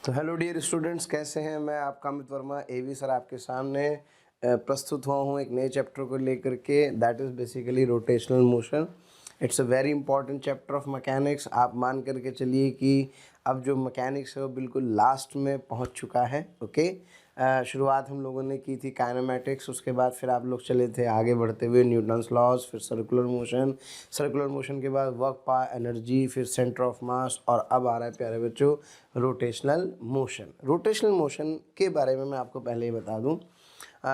तो hello dear students, कैसे हैं। मैं आपका अमित वर्मा एवी सर आपके सामने प्रस्तुत हुआ हूँ एक नए चैप्टर को लेकर के। That is basically rotational motion. It's a very important chapter of mechanics. आप मान करके चलिए कि अब जो मैकेनिक्स है वो बिल्कुल लास्ट में पहुँच चुका है। ओके, शुरुआत हम लोगों ने की थी काइनेमैटिक्स, उसके बाद फिर आप लोग चले थे आगे बढ़ते हुए न्यूटन्स लॉज, फिर सर्कुलर मोशन के बाद वर्क पावर एनर्जी, फिर सेंटर ऑफ मास, और अब आ रहा है प्यारे बच्चों रोटेशनल मोशन। रोटेशनल मोशन के बारे में मैं आपको पहले ही बता दूं,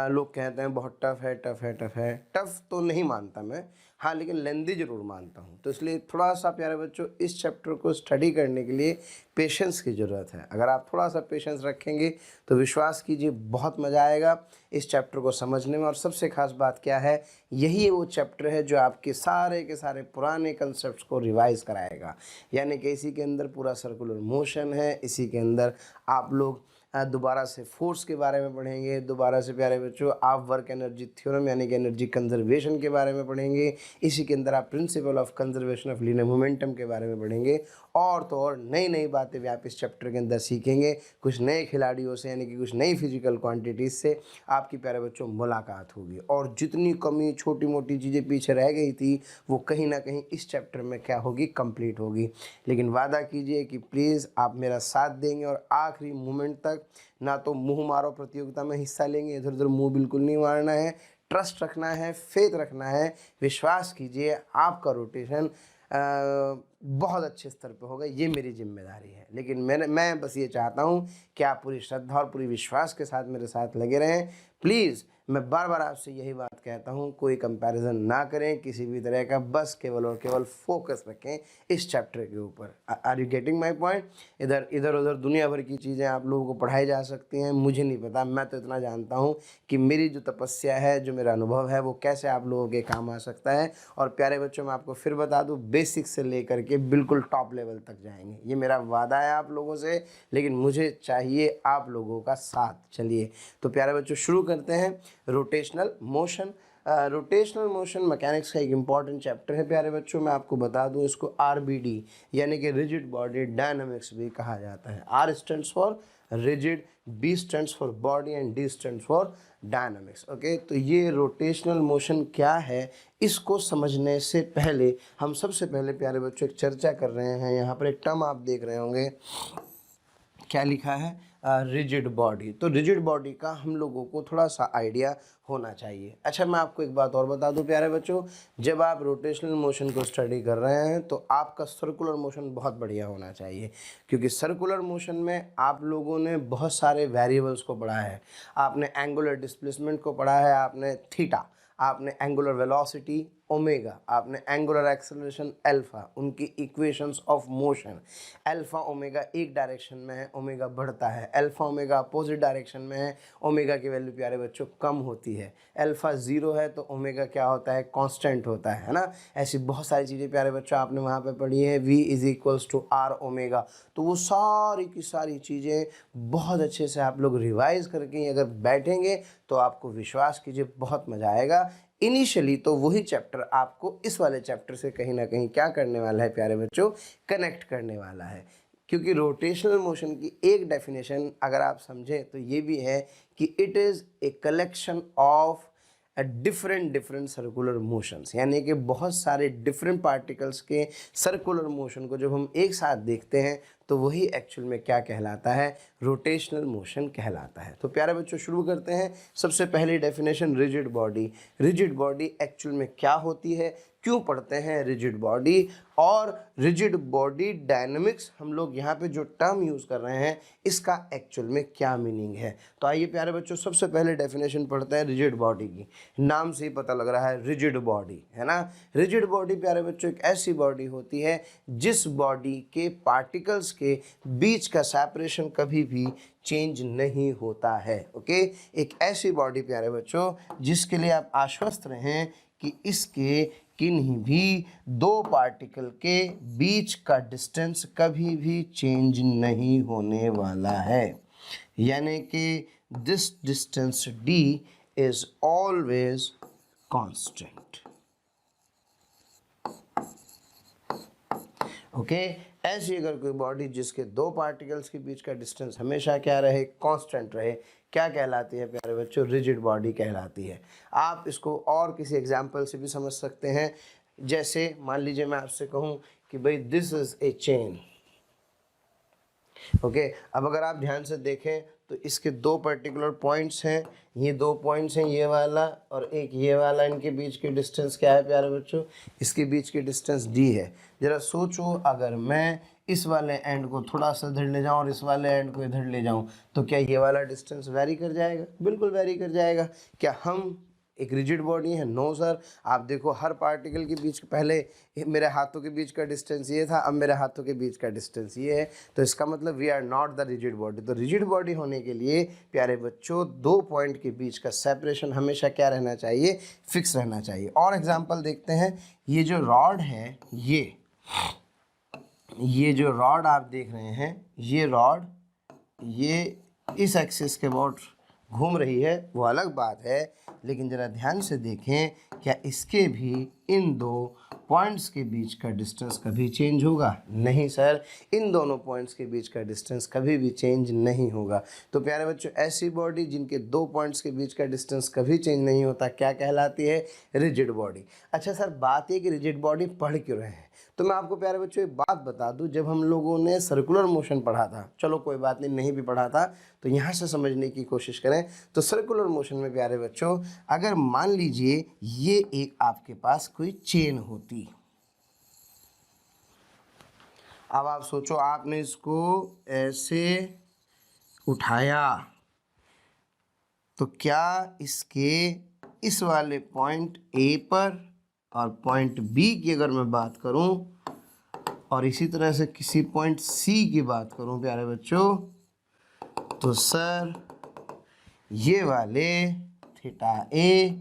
लोग कहते हैं बहुत टफ़ तो नहीं मानता मैं, हाँ, लेकिन लेंदी ज़रूर मानता हूँ। तो इसलिए थोड़ा सा प्यारे बच्चों इस चैप्टर को स्टडी करने के लिए पेशेंस की ज़रूरत है। अगर आप थोड़ा सा पेशेंस रखेंगे तो विश्वास कीजिए बहुत मज़ा आएगा इस चैप्टर को समझने में। और सबसे खास बात क्या है, यही वो चैप्टर है जो आपके सारे के सारे पुराने कंसेप्ट को रिवाइज कराएगा। यानी कि इसी के अंदर पूरा सर्कुलर मोशन है, इसी के अंदर आप लोग दोबारा से फोर्स के बारे में पढ़ेंगे, दोबारा से प्यारे बच्चों आप वर्क एनर्जी थ्योरम यानी कि एनर्जी कंजर्वेशन के बारे में पढ़ेंगे, इसी के अंदर आप principle of conservation of linear momentum के बारे में पढ़ेंगे, और तो और नई नई बातें भी आप इस चैप्टर के अंदर सीखेंगे। कुछ नए खिलाड़ियों से यानी कि कुछ नई फिजिकल क्वांटिटीज़ से आपकी प्यारे बच्चों मुलाकात होगी, और जितनी कमी छोटी मोटी चीज़ें पीछे रह गई थी वो कहीं ना कहीं इस चैप्टर में क्या होगी, कंप्लीट होगी। लेकिन वादा कीजिए कि प्लीज़ आप मेरा साथ देंगे और आखिरी मोमेंट तक ना तो मुंह मारो प्रतियोगिता में हिस्सा लेंगे, इधर उधर मुंह बिल्कुल नहीं मारना है, ट्रस्ट रखना है, फेथ रखना है। विश्वास कीजिए आपका रोटेशन बहुत अच्छे स्तर पे होगा, ये मेरी जिम्मेदारी है। लेकिन मैं बस ये चाहता हूँ कि आप पूरी श्रद्धा और पूरी विश्वास के साथ मेरे साथ लगे रहें। प्लीज़ मैं बार बार आपसे यही बात कहता हूँ, कोई कंपैरिजन ना करें किसी भी तरह का, बस केवल और केवल फोकस रखें इस चैप्टर के ऊपर। Are you getting my point. इधर इधर उधर दुनिया भर की चीज़ें आप लोगों को पढ़ाई जा सकती हैं, मुझे नहीं पता। मैं तो इतना जानता हूँ कि मेरी जो तपस्या है, जो मेरा अनुभव है, वो कैसे आप लोगों के काम आ सकता है। और प्यारे बच्चों, मैं आपको फिर बता दूँ, बेसिक से लेकर के बिल्कुल टॉप लेवल तक जाएंगे, ये मेरा वादा है आप लोगों से। लेकिन मुझे चाहिए आप लोगों का साथ। चलिए तो प्यारे बच्चों शुरू करते हैं rotational motion. Rotational motion mechanics का एक इम्पॉर्टेंट चैप्टर है प्यारे बच्चों। मैं आपको बता दूं, इसको आरबीडी यानी कि रिजिड बॉडी डायनामिक्स भी कहा जाता है। R stands for rigid, B stands for body and D stands for dynamics. Okay, तो ये रोटेशनल मोशन क्या है, इसको समझने से पहले हम सबसे पहले प्यारे बच्चों एक चर्चा कर रहे हैं। यहाँ पर एक टर्म आप देख रहे होंगे, क्या लिखा है, रिजिड बॉडी। तो रिजिड बॉडी का हम लोगों को थोड़ा सा आइडिया होना चाहिए। अच्छा, मैं आपको एक बात और बता दूं प्यारे बच्चों, जब आप रोटेशनल मोशन को स्टडी कर रहे हैं तो आपका सर्कुलर मोशन बहुत बढ़िया होना चाहिए, क्योंकि सर्कुलर मोशन में आप लोगों ने बहुत सारे वेरिएबल्स को पढ़ा है। आपने एंगुलर डिस्प्लेसमेंट को पढ़ा है, आपने थीटा, आपने एंगुलर वेलोसिटी ओमेगा, आपने एंगुलर एक्सेलरेशन अल्फा, उनकी equations of motion. Alpha omega एक डायरेक्शन में है, ओमेगा बढ़ता है। अल्फा ओमेगा अपोजिट डायरेक्शन में है, ओमेगा की वैल्यू प्यारे बच्चों कम होती है। अल्फा ज़ीरो है तो ओमेगा क्या होता है, कांस्टेंट होता है ना। ऐसी बहुत सारी चीज़ें प्यारे बच्चों आपने वहाँ पे पढ़ी है। V is equals to r omega. तो वो सारी की सारी चीज़ें बहुत अच्छे से आप लोग रिवाइज करके अगर बैठेंगे तो आपको विश्वास कीजिए बहुत मज़ा आएगा। इनिशियली तो वही चैप्टर आपको इस वाले चैप्टर से कहीं ना कहीं क्या करने वाला है प्यारे बच्चों, कनेक्ट करने वाला है। क्योंकि रोटेशनल मोशन की एक डेफिनेशन अगर आप समझें तो ये भी है कि it is a collection of different circular motions, यानी कि बहुत सारे डिफरेंट पार्टिकल्स के सर्कुलर मोशन को जब हम एक साथ देखते हैं तो वही एक्चुअल में क्या कहलाता है, रोटेशनल मोशन कहलाता है। तो प्यारे बच्चों शुरू करते हैं। सबसे पहली definition, rigid body. Rigid body actual में क्या होती है, क्यों पढ़ते हैं रिजिड बॉडी, और रिजिड बॉडी डायनामिक्स हम लोग यहाँ पे जो टर्म यूज़ कर रहे हैं इसका एक्चुअल में क्या मीनिंग है। तो आइए प्यारे बच्चों सबसे पहले डेफिनेशन पढ़ते हैं रिजिड बॉडी की। नाम से ही पता लग रहा है रिजिड बॉडी है ना। रिजिड बॉडी प्यारे बच्चों एक ऐसी बॉडी होती है जिस बॉडी के पार्टिकल्स के बीच का सेपरेशन कभी भी चेंज नहीं होता है। ओके, एक ऐसी बॉडी प्यारे बच्चों जिसके लिए आप आश्वस्त रहें कि इसके किन्हीं भी दो पार्टिकल के बीच का डिस्टेंस कभी भी चेंज नहीं होने वाला है, यानी कि this distance d is always constant. Okay, ऐसी अगर कोई बॉडी जिसके दो पार्टिकल्स के बीच का डिस्टेंस हमेशा क्या रहे, कांस्टेंट रहे, क्या कहलाती है प्यारे बच्चों? रिजिड बॉडी कहलाती है। आप इसको और किसी एग्जांपल से भी समझ सकते हैं। जैसे मान लीजिए मैं आपसे कहूँ कि भाई this is a chain, okay. अब अगर आप ध्यान से देखें तो इसके दो पर्टिकुलर पॉइंट्स हैं, ये दो पॉइंट्स हैं, ये वाला और एक ये वाला। इनके बीच की डिस्टेंस क्या है प्यारे बच्चों? इसके बीच की डिस्टेंस d है। ज़रा सोचो, अगर मैं इस वाले एंड को थोड़ा सा इधर ले जाऊँ और इस वाले एंड को इधर ले जाऊँ तो क्या ये वाला डिस्टेंस वैरी कर जाएगा? बिल्कुल वैरी कर जाएगा। क्या हम एक रिजिड बॉडी है? No sir. आप देखो हर पार्टिकल के बीच, पहले मेरे हाथों के बीच का डिस्टेंस ये था, अब मेरे हाथों के बीच का डिस्टेंस ये है, तो इसका मतलब we are not the rigid body. तो रिजिड बॉडी होने के लिए प्यारे बच्चों दो पॉइंट के बीच का सेपरेशन हमेशा क्या रहना चाहिए? फिक्स रहना चाहिए। और एग्जांपल देखते हैं। ये जो रॉड है, ये जो रॉड आप देख रहे हैं, ये रॉड ये इस एक्सिस के अबाउट घूम रही है, वो अलग बात है, लेकिन ज़रा ध्यान से देखें, क्या इसके भी इन दो पॉइंट्स के बीच का डिस्टेंस कभी चेंज होगा? नहीं सर, इन दोनों पॉइंट्स के बीच का डिस्टेंस कभी भी चेंज नहीं होगा। तो प्यारे बच्चों, ऐसी बॉडी जिनके दो पॉइंट्स के बीच का डिस्टेंस कभी चेंज नहीं होता क्या कहलाती है? Rigid body. अच्छा सर, बात है कि रिजिड बॉडी पढ़ क्यों रहे हैं, तो मैं आपको प्यारे बच्चों एक बात बता दूं। जब हम लोगों ने सर्कुलर मोशन पढ़ा था, चलो कोई बात नहीं, नहीं भी पढ़ा था तो यहाँ से समझने की कोशिश करें। तो सर्कुलर मोशन में प्यारे बच्चों, अगर मान लीजिए ये एक आपके पास कोई चेन होती, अब आप सोचो, आपने इसको ऐसे उठाया तो क्या इसके इस वाले पॉइंट ए पर और पॉइंट बी की अगर मैं बात करूं और इसी तरह से किसी पॉइंट सी की बात करूं प्यारे बच्चों, तो सर ये वाले थीटा ए,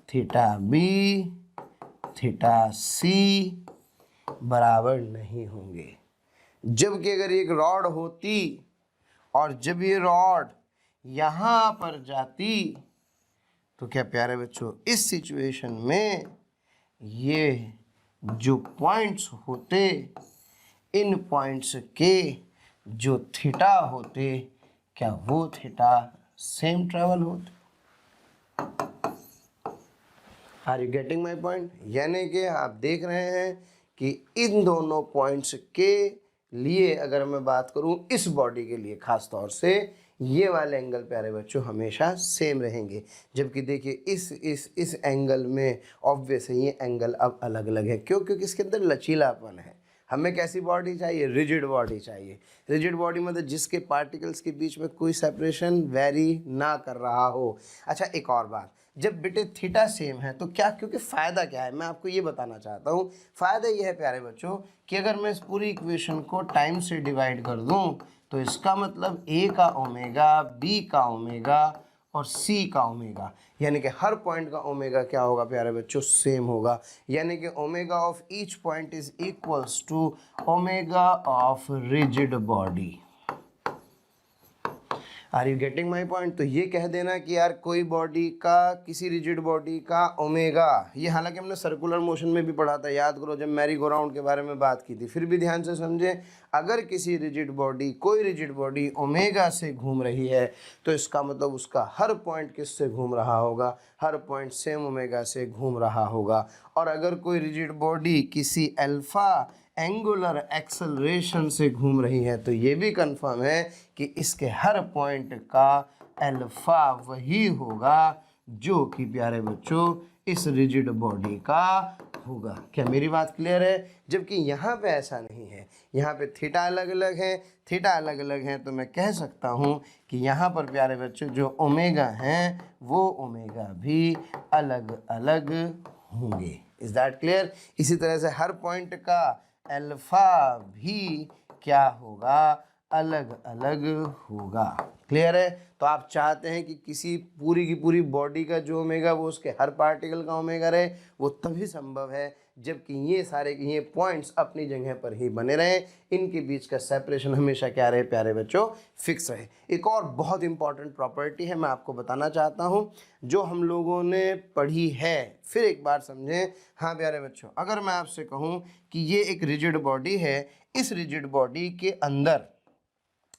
थीटा बी, थीटा सी बराबर नहीं होंगे। जबकि अगर एक रॉड होती और जब ये रॉड यहाँ पर जाती तो क्या प्यारे बच्चों, इस सिचुएशन में ये जो पॉइंट्स होते, इन पॉइंट्स के जो थीटा होते, क्या वो थीटा सेम ट्रेवल होते? Are you getting my point? यानी कि आप देख रहे हैं कि इन दोनों पॉइंट्स के लिए अगर मैं बात करूं, इस बॉडी के लिए खास तौर से ये वाले एंगल प्यारे बच्चों हमेशा सेम रहेंगे। जबकि देखिए इस एंगल में ऑब्वियस है ये एंगल अब अलग अलग है। क्यों? क्योंकि इसके अंदर लचीलापन है। हमें कैसी बॉडी चाहिए? रिजिड बॉडी चाहिए। रिजिड बॉडी मतलब जिसके पार्टिकल्स के बीच में कोई सेपरेशन वेरी ना कर रहा हो। अच्छा, एक और बात, जब बेटे थीटा सेम है तो क्या, क्योंकि फ़ायदा क्या है मैं आपको ये बताना चाहता हूँ। फ़ायदा ये है प्यारे बच्चों कि अगर मैं इस पूरी इक्वेशन को टाइम से डिवाइड कर दूँ तो इसका मतलब ए का ओमेगा, बी का ओमेगा और सी का ओमेगा, यानी कि हर पॉइंट का ओमेगा क्या होगा प्यारे बच्चों? सेम होगा। यानी कि omega of each point is equals to omega of rigid body. Are you getting my point? तो ये कह देना कि यार कोई बॉडी का, किसी रिजिड बॉडी का ओमेगा, ये हालांकि हमने सर्कुलर मोशन में भी पढ़ा था, याद करो जब मैरी गो राउंड के बारे में बात की थी। फिर भी ध्यान से समझें, अगर किसी रिजिड बॉडी, कोई रिजिड बॉडी ओमेगा से घूम रही है तो इसका मतलब उसका हर पॉइंट किससे घूम रहा होगा? हर पॉइंट सेम ओमेगा से घूम रहा होगा। और अगर कोई रिजिड बॉडी किसी अल्फा एंगुलर एक्सेलरेशन से घूम रही है तो ये भी कंफर्म है कि इसके हर पॉइंट का अल्फा वही होगा जो कि प्यारे बच्चों इस रिजिड बॉडी का होगा। क्या मेरी बात क्लियर है? जबकि यहाँ पे ऐसा नहीं है, यहाँ पे थीटा अलग अलग है, थीटा अलग अलग है, तो मैं कह सकता हूँ कि यहाँ पर प्यारे बच्चों जो ओमेगा हैं वो ओमेगा भी अलग अलग होंगे। Is that clear? इसी तरह से हर पॉइंट का अल्फा भी क्या होगा? अलग अलग होगा। क्लियर है? तो आप चाहते हैं कि किसी पूरी की पूरी बॉडी का जो ओमेगा वो उसके हर पार्टिकल का ओमेगा रहे, वो तभी संभव है जबकि ये सारे ये पॉइंट्स अपनी जगह पर ही बने रहें, इनके बीच का सेपरेशन हमेशा क्या रहे प्यारे बच्चों, फिक्स रहे। एक और बहुत इंपॉर्टेंट प्रॉपर्टी है, मैं आपको बताना चाहता हूँ, जो हम लोगों ने पढ़ी है, फिर एक बार समझें। हाँ प्यारे बच्चों, अगर मैं आपसे कहूँ कि ये एक रिजिड बॉडी है, इस रिजिड बॉडी के अंदर,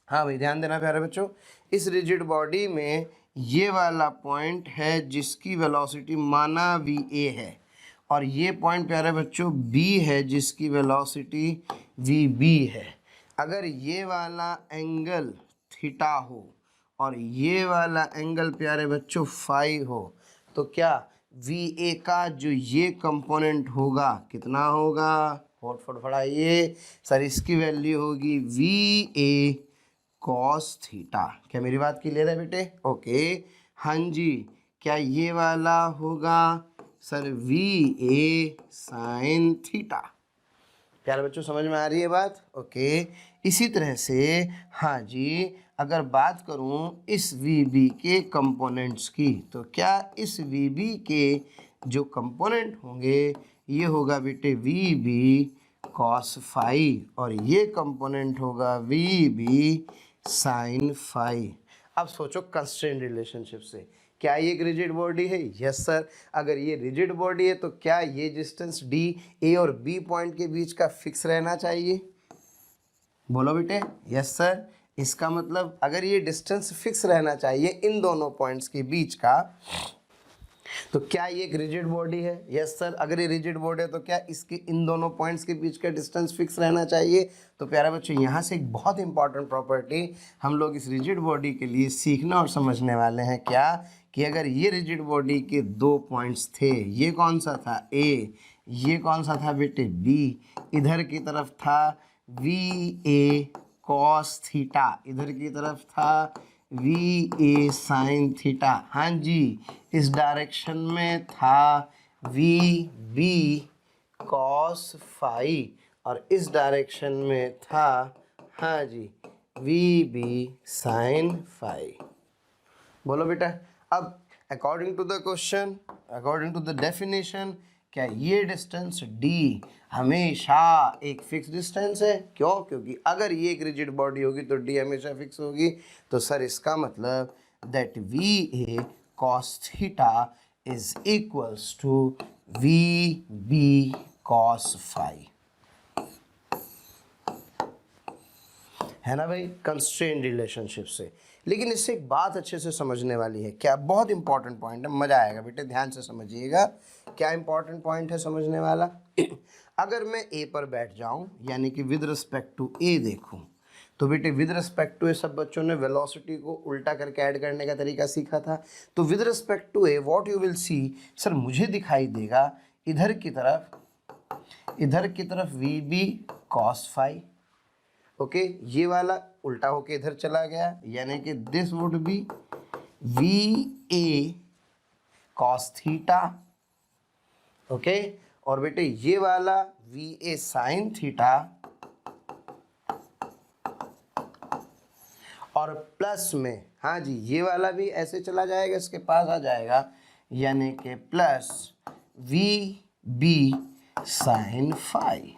हाँ भाई ध्यान देना प्यारे बच्चों, इस रिजिड बॉडी में ये वाला पॉइंट है जिसकी वेलोसिटी माना va है, और ये पॉइंट प्यारे बच्चों b है जिसकी वेलोसिटी vb है। अगर ये वाला एंगल थीटा हो और ये वाला एंगल प्यारे बच्चों फाई हो, तो क्या va का जो ये कंपोनेंट होगा कितना होगा, होट फटफड़ाइए सर, इसकी वैल्यू होगी va कॉस थीटा। क्या मेरी बात क्लियर है बेटे? ओके, हाँ जी। क्या ये वाला होगा सर va साइन थीटा? प्यारे बच्चों समझ में आ रही है बात? ओके, इसी तरह से हाँ जी, अगर बात करूं इस vb के कंपोनेंट्स की, तो क्या इस vb के जो कंपोनेंट होंगे ये होगा बेटे vb कॉस फाई, और ये कंपोनेंट होगा vb साइन फाई। अब सोचो कंस्ट्रेंट रिलेशनशिप से, क्या ये एक रिजिड बॉडी है? Yes sir. अगर ये रिजिड बॉडी है तो क्या ये डिस्टेंस डी ए और बी पॉइंट के बीच का फिक्स रहना चाहिए? बोलो बेटे। Yes sir. इसका मतलब अगर ये डिस्टेंस फिक्स रहना चाहिए इन दोनों पॉइंट्स के बीच का, तो क्या ये एक रिजिड बॉडी है? Yes sir. अगर ये रिजिड बॉडी है तो क्या इसके इन दोनों पॉइंट्स के बीच का डिस्टेंस फिक्स रहना चाहिए? तो प्यारे बच्चों यहाँ से एक बहुत इंपॉर्टेंट प्रॉपर्टी हम लोग इस रिजिड बॉडी के लिए सीखना और समझने वाले हैं, क्या कि अगर ये रिजिड बॉडी के दो पॉइंट्स थे, ये कौन सा था ए, ये कौन सा था बेटे बी, इधर की तरफ था va कॉस थीटा, इधर की तरफ था va साइन थीटा, हाँ जी, इस डायरेक्शन में था vb कॉस फाई, और इस डायरेक्शन में था हाँ जी vb साइन फाई। बोलो बेटा। अब according to the question, according to the definition, क्या ये डिस्टेंस d हमेशा एक फिक्स डिस्टेंस है? क्यों? क्योंकि अगर ये एक रिजिड बॉडी होगी तो d हमेशा फिक्स होगी। तो सर इसका मतलब that va cos theta is equals to vb cos phi, है ना भाई, कंस्ट्रेंट रिलेशनशिप से। लेकिन इससे एक बात अच्छे से समझने वाली है, क्या बहुत इंपॉर्टेंट पॉइंट है, मज़ा आएगा बेटे, ध्यान से समझिएगा। क्या इंपॉर्टेंट पॉइंट है समझने वाला? अगर मैं ए पर बैठ जाऊं, यानी कि विद रिस्पेक्ट टू ए देखूं, तो बेटे विद रिस्पेक्ट टू ए सब बच्चों ने वेलोसिटी को उल्टा करके ऐड करने का तरीका सीखा था। तो with respect to A what you will see, sir मुझे दिखाई देगा इधर की तरफ vb cos फाई, ओके, ये वाला उल्टा होके इधर चला गया, यानी कि this would be va cos theta, okay, और बेटे ये वाला va साइन थीटा, और प्लस में हाँ जी ये वाला भी ऐसे चला जाएगा, इसके पास आ जाएगा, यानी कि प्लस vb साइन फाई।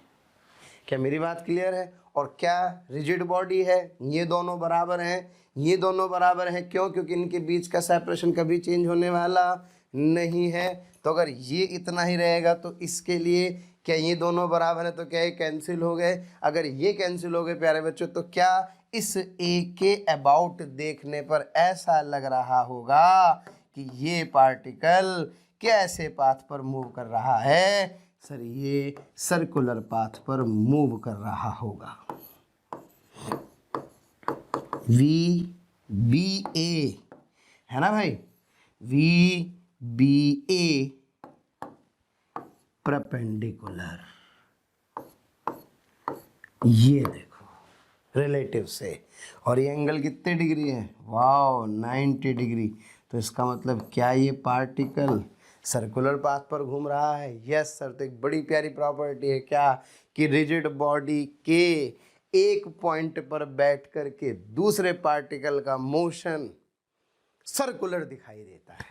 क्या मेरी बात क्लियर है? और क्या रिजिड बॉडी है? ये दोनों बराबर हैं, ये दोनों बराबर हैं, क्यों? क्योंकि इनके बीच का सेपरेशन कभी चेंज होने वाला नहीं है। तो अगर ये इतना ही रहेगा तो इसके लिए क्या ये दोनों बराबर है, तो क्या ये कैंसिल हो गए? अगर ये कैंसिल हो गए प्यारे बच्चों, तो क्या इस ए के अबाउट देखने पर ऐसा लग रहा होगा कि ये पार्टिकल कैसे पाथ पर मूव कर रहा है? सर ये सर्कुलर पाथ पर मूव कर रहा होगा। VBA है ना भाई, VBA परपेंडिकुलर, ये देखो रिलेटिव से, और ये एंगल कितने डिग्री है? Wow 90 degree. तो इसका मतलब क्या ये पार्टिकल सर्कुलर पाथ पर घूम रहा है? Yes sir. तो एक बड़ी प्यारी प्रॉपर्टी है क्या कि रिजिड बॉडी के एक पॉइंट पर बैठ करके दूसरे पार्टिकल का मोशन सर्कुलर दिखाई देता है।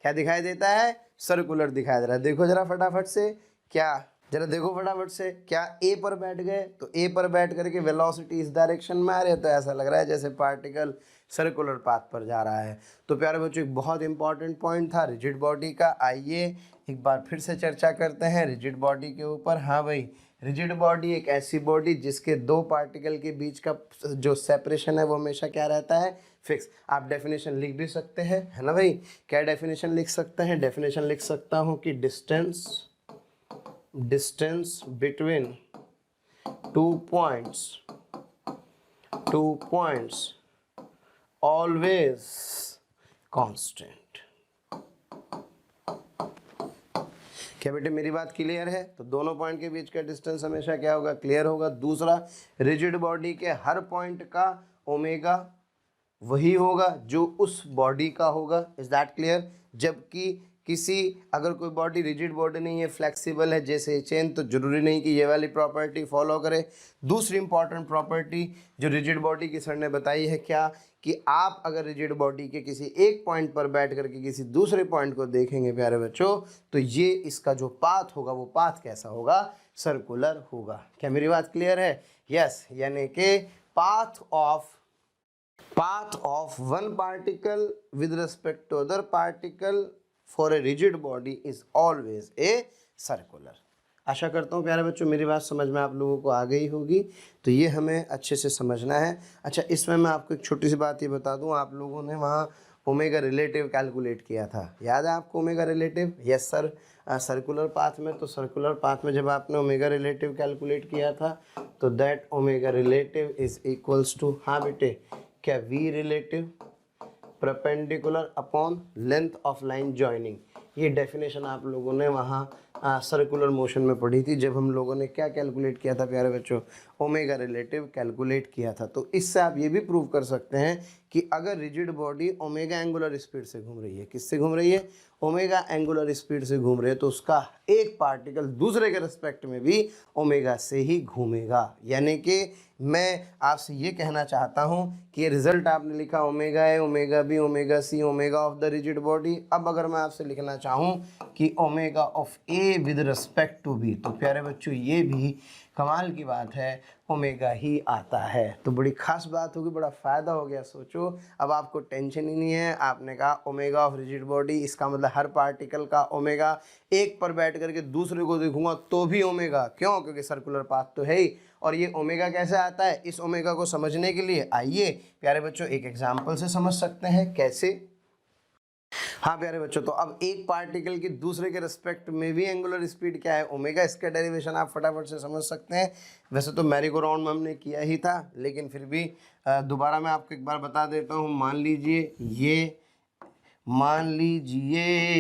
क्या दिखाई देता है? सर्कुलर दिखाई दे रहा है। देखो जरा फटाफट से, क्या जरा देखो फटाफट से, क्या ए पर बैठ गए तो ए पर बैठ करके वेलोसिटी इस डायरेक्शन में आ रही है, तो ऐसा लग रहा है जैसे पार्टिकल सर्कुलर पाथ पर जा रहा है। तो प्यारे बच्चों एक बहुत इंपॉर्टेंट पॉइंट था रिजिड बॉडी का। आइए एक बार फिर से चर्चा करते हैं रिजिड बॉडी के ऊपर। हाँ भाई, रिजिड बॉडी एक ऐसी बॉडी जिसके दो पार्टिकल के बीच का जो सेपरेशन है वो हमेशा क्या रहता है? फिक्स। आप डेफिनेशन लिख भी सकते हैं, है ना भाई? क्या डेफिनेशन लिख सकते हैं? डेफिनेशन लिख सकता हूँ कि distance between two points always constant. क्या बेटे मेरी बात क्लियर है? तो दोनों पॉइंट के बीच का डिस्टेंस हमेशा क्या होगा? क्लियर होगा। दूसरा, रिजिड बॉडी के हर पॉइंट का ओमेगा वही होगा जो उस बॉडी का होगा। Is that clear? जबकि किसी अगर कोई बॉडी रिजिड बॉडी नहीं है, फ्लेक्सिबल है जैसे चेन, तो जरूरी नहीं कि ये वाली प्रॉपर्टी फॉलो करे। दूसरी इंपॉर्टेंट प्रॉपर्टी जो रिजिड बॉडी की सर ने बताई है क्या, कि आप अगर रिजिड बॉडी के किसी एक पॉइंट पर बैठ करके किसी दूसरे पॉइंट को देखेंगे प्यारे बच्चों, तो ये इसका जो पाथ होगा वो पाथ कैसा होगा? सर्कुलर होगा। क्या मेरी बात क्लियर है? यस, यानी कि path of one particle with respect to other particle for a rigid body is always a circular। आशा करता हूँ प्यारे बच्चों मेरी बात समझ में आप लोगों को आ गई होगी। तो ये हमें अच्छे से समझना है। अच्छा, इसमें मैं आपको एक छोटी सी बात ये बता दूँ, आप लोगों ने वहाँ ओमेगा रिलेटिव कैलकुलेट किया था, याद है आपको omega relative? Yes sir. Circular path में, तो सर्कुलर पाथ में जब आपने ओमेगा रिलेटिव कैलकुलेट किया था तो that omega relative is equals to, हाँ बेटे, क्या v relative perpendicular upon length of line joining. ये डेफिनेशन आप लोगों ने वहाँ सर्कुलर मोशन में पढ़ी थी, जब हम लोगों ने क्या कैलकुलेट किया था प्यारे बच्चों? ओमेगा रिलेटिव कैलकुलेट किया था। तो इससे आप ये भी प्रूव कर सकते हैं कि अगर rigid body omega angular speed से घूम रही है, किससे घूम रही है? ओमेगा एंगुलर स्पीड से घूम रही है, तो उसका एक पार्टिकल दूसरे के रिस्पेक्ट में भी ओमेगा से ही घूमेगा। यानी कि मैं आपसे ये कहना चाहता हूँ कि ये रिजल्ट आपने लिखा omega A, omega B, omega C, omega of the rigid body. अब अगर मैं आपसे लिखना चाहूँ कि omega of A with respect to B, तो प्यारे बच्चों ये भी कमाल की बात है, ओमेगा ही आता है। तो बड़ी खास बात होगी, बड़ा फ़ायदा हो गया। सोचो अब आपको टेंशन ही नहीं है। आपने कहा ओमेगा ऑफ रिजिड बॉडी, इसका मतलब हर पार्टिकल का ओमेगा एक पर बैठ करके दूसरे को देखूंगा तो भी ओमेगा। क्यों? क्योंकि सर्कुलर पाथ तो है ही। और ये ओमेगा कैसे आता है? इस ओमेगा को समझने के लिए आइए प्यारे बच्चों एक एग्जाम्पल से समझ सकते हैं। कैसे? हाँ प्यारे बच्चों, तो अब एक पार्टिकल की दूसरे के रिस्पेक्ट में भी एंगुलर स्पीड क्या है? ओमेगा। इसका डेरिवेशन आप फटाफट से समझ सकते हैं। वैसे तो मैरी गो राउंड में हमने किया ही था, लेकिन फिर भी दोबारा मैं आपको एक बार बता देता हूँ। मान लीजिए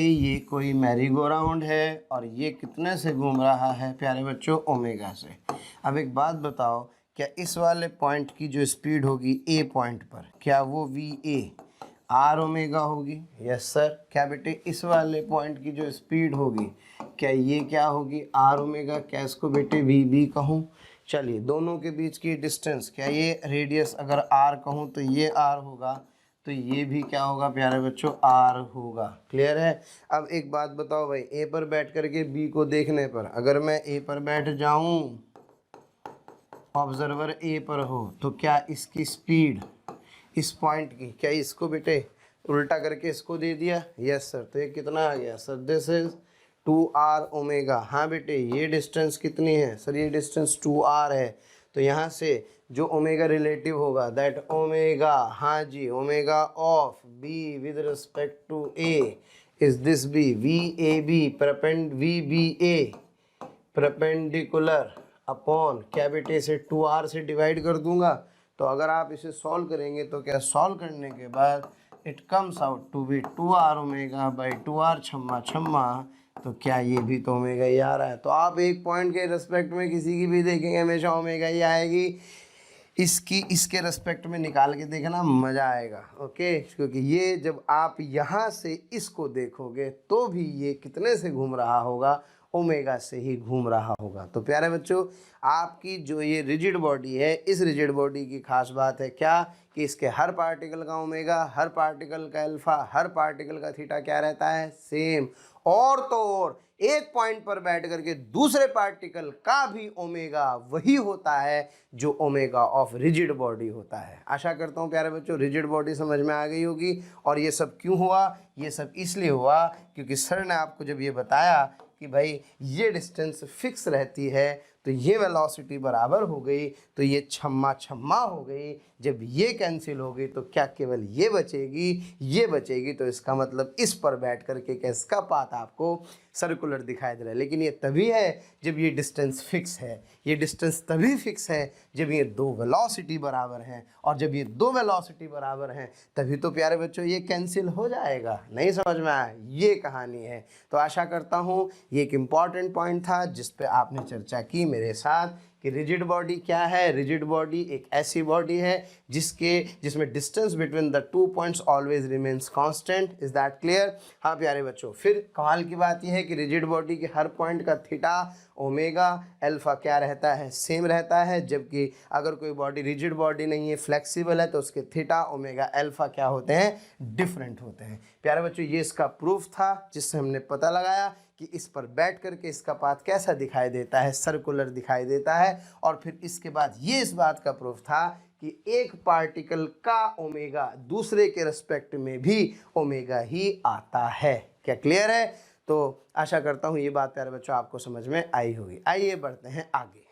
ये कोई मैरी गो राउंड है और ये कितने से घूम रहा है प्यारे बच्चों? ओमेगा से। अब एक बात बताओ, क्या इस वाले पॉइंट की जो स्पीड होगी ए पॉइंट पर, क्या वो वी ए आर ओमेगा होगी? Yes sir. क्या बेटे इस वाले पॉइंट की जो स्पीड होगी, क्या ये क्या होगी? R omega. क्या इसको बेटे वी बी कहूँ? चलिए, दोनों के बीच की डिस्टेंस, क्या ये रेडियस अगर आर कहूँ तो ये आर होगा, तो ये भी क्या होगा प्यारे बच्चों? आर होगा। क्लियर है? अब एक बात बताओ भाई, ए पर बैठ करके बी को देखने पर, अगर मैं ए पर बैठ जाऊँ, ऑब्जर्वर ए पर हो, तो क्या इसकी स्पीड इस पॉइंट की, क्या इसको बेटे उल्टा करके इसको दे दिया? Yes sir. तो ये कितना आ गया sir? This is 2r omega. हाँ बेटे, ये डिस्टेंस कितनी है सर? ये डिस्टेंस 2r है। तो यहाँ से जो ओमेगा रिलेटिव होगा दैट ओमेगा, हाँ जी, omega of B with respect to A is this B, V A B perpendicular upon, क्या बेटे इसे 2r से डिवाइड कर दूंगा। तो अगर आप इसे सॉल्व करेंगे तो क्या सॉल्व करने के बाद it comes out to be 2r omega by 2r छम्मा छम्मा, तो क्या ये भी तो ओमेगा ही आ रहा है। तो आप एक पॉइंट के रिस्पेक्ट में किसी की भी देखेंगे हमेशा ओमेगा ही आएगी। इसके रिस्पेक्ट में निकाल के देखना, मज़ा आएगा। ओके, क्योंकि ये जब आप यहाँ से इसको देखोगे तो भी ये कितने से घूम रहा होगा? ओमेगा से ही घूम रहा होगा। तो प्यारे बच्चों, आपकी जो ये रिजिड बॉडी है, इस रिजिड बॉडी की खास बात है क्या कि इसके हर पार्टिकल का ओमेगा, हर पार्टिकल का अल्फा, हर पार्टिकल का थीटा क्या रहता है, सेम। और तो और एक पॉइंट पर बैठ करके दूसरे पार्टिकल का भी ओमेगा वही होता है जो ओमेगा ऑफ रिजिड बॉडी होता है। आशा करता हूँ प्यारे बच्चों रिजिड बॉडी समझ में आ गई होगी। और ये सब क्यों हुआ, ये सब इसलिए हुआ क्योंकि सर ने आपको जब ये बताया कि भाई ये डिस्टेंस फिक्स रहती है तो ये वेलोसिटी बराबर हो गई, तो ये छम्मा छम्मा हो गई। जब ये कैंसिल हो गई तो क्या केवल ये बचेगी। तो इसका मतलब इस पर बैठ करके क्या इसका पाथ आपको सर्कुलर दिखाई दे रहा है। लेकिन ये तभी है जब ये डिस्टेंस फिक्स है। ये डिस्टेंस तभी फिक्स है जब ये दो वेलोसिटी बराबर हैं। और जब ये दो वेलोसिटी बराबर हैं तभी तो प्यारे बच्चों ये कैंसिल हो जाएगा। नहीं समझ में आया, ये कहानी है। तो आशा करता हूँ ये एक इम्पॉर्टेंट पॉइंट था जिस पे आपने चर्चा की मेरे साथ कि रिजिड बॉडी क्या है। रिजिड बॉडी एक ऐसी बॉडी है जिसमें distance between the 2 points always remains constant. Is that clear? हाँ प्यारे बच्चों, फिर कमाल की बात यह है कि रिजिड बॉडी के हर पॉइंट का थीटा, ओमेगा, अल्फा क्या रहता है, सेम रहता है। जबकि अगर कोई बॉडी रिजिड बॉडी नहीं है, फ्लेक्सिबल है, तो उसके थीटा, ओमेगा, अल्फा क्या होते हैं, डिफरेंट होते हैं। प्यारे बच्चों ये इसका प्रूफ था जिससे हमने पता लगाया कि इस पर बैठ करके इसका पाथ कैसा दिखाई देता है, सर्कुलर दिखाई देता है। और फिर इसके बाद ये इस बात का प्रूफ था कि एक पार्टिकल का ओमेगा दूसरे के रिस्पेक्ट में भी ओमेगा ही आता है। क्या क्लियर है? तो आशा करता हूँ ये बात प्यारे बच्चों आपको समझ में आई होगी। आइए बढ़ते हैं आगे।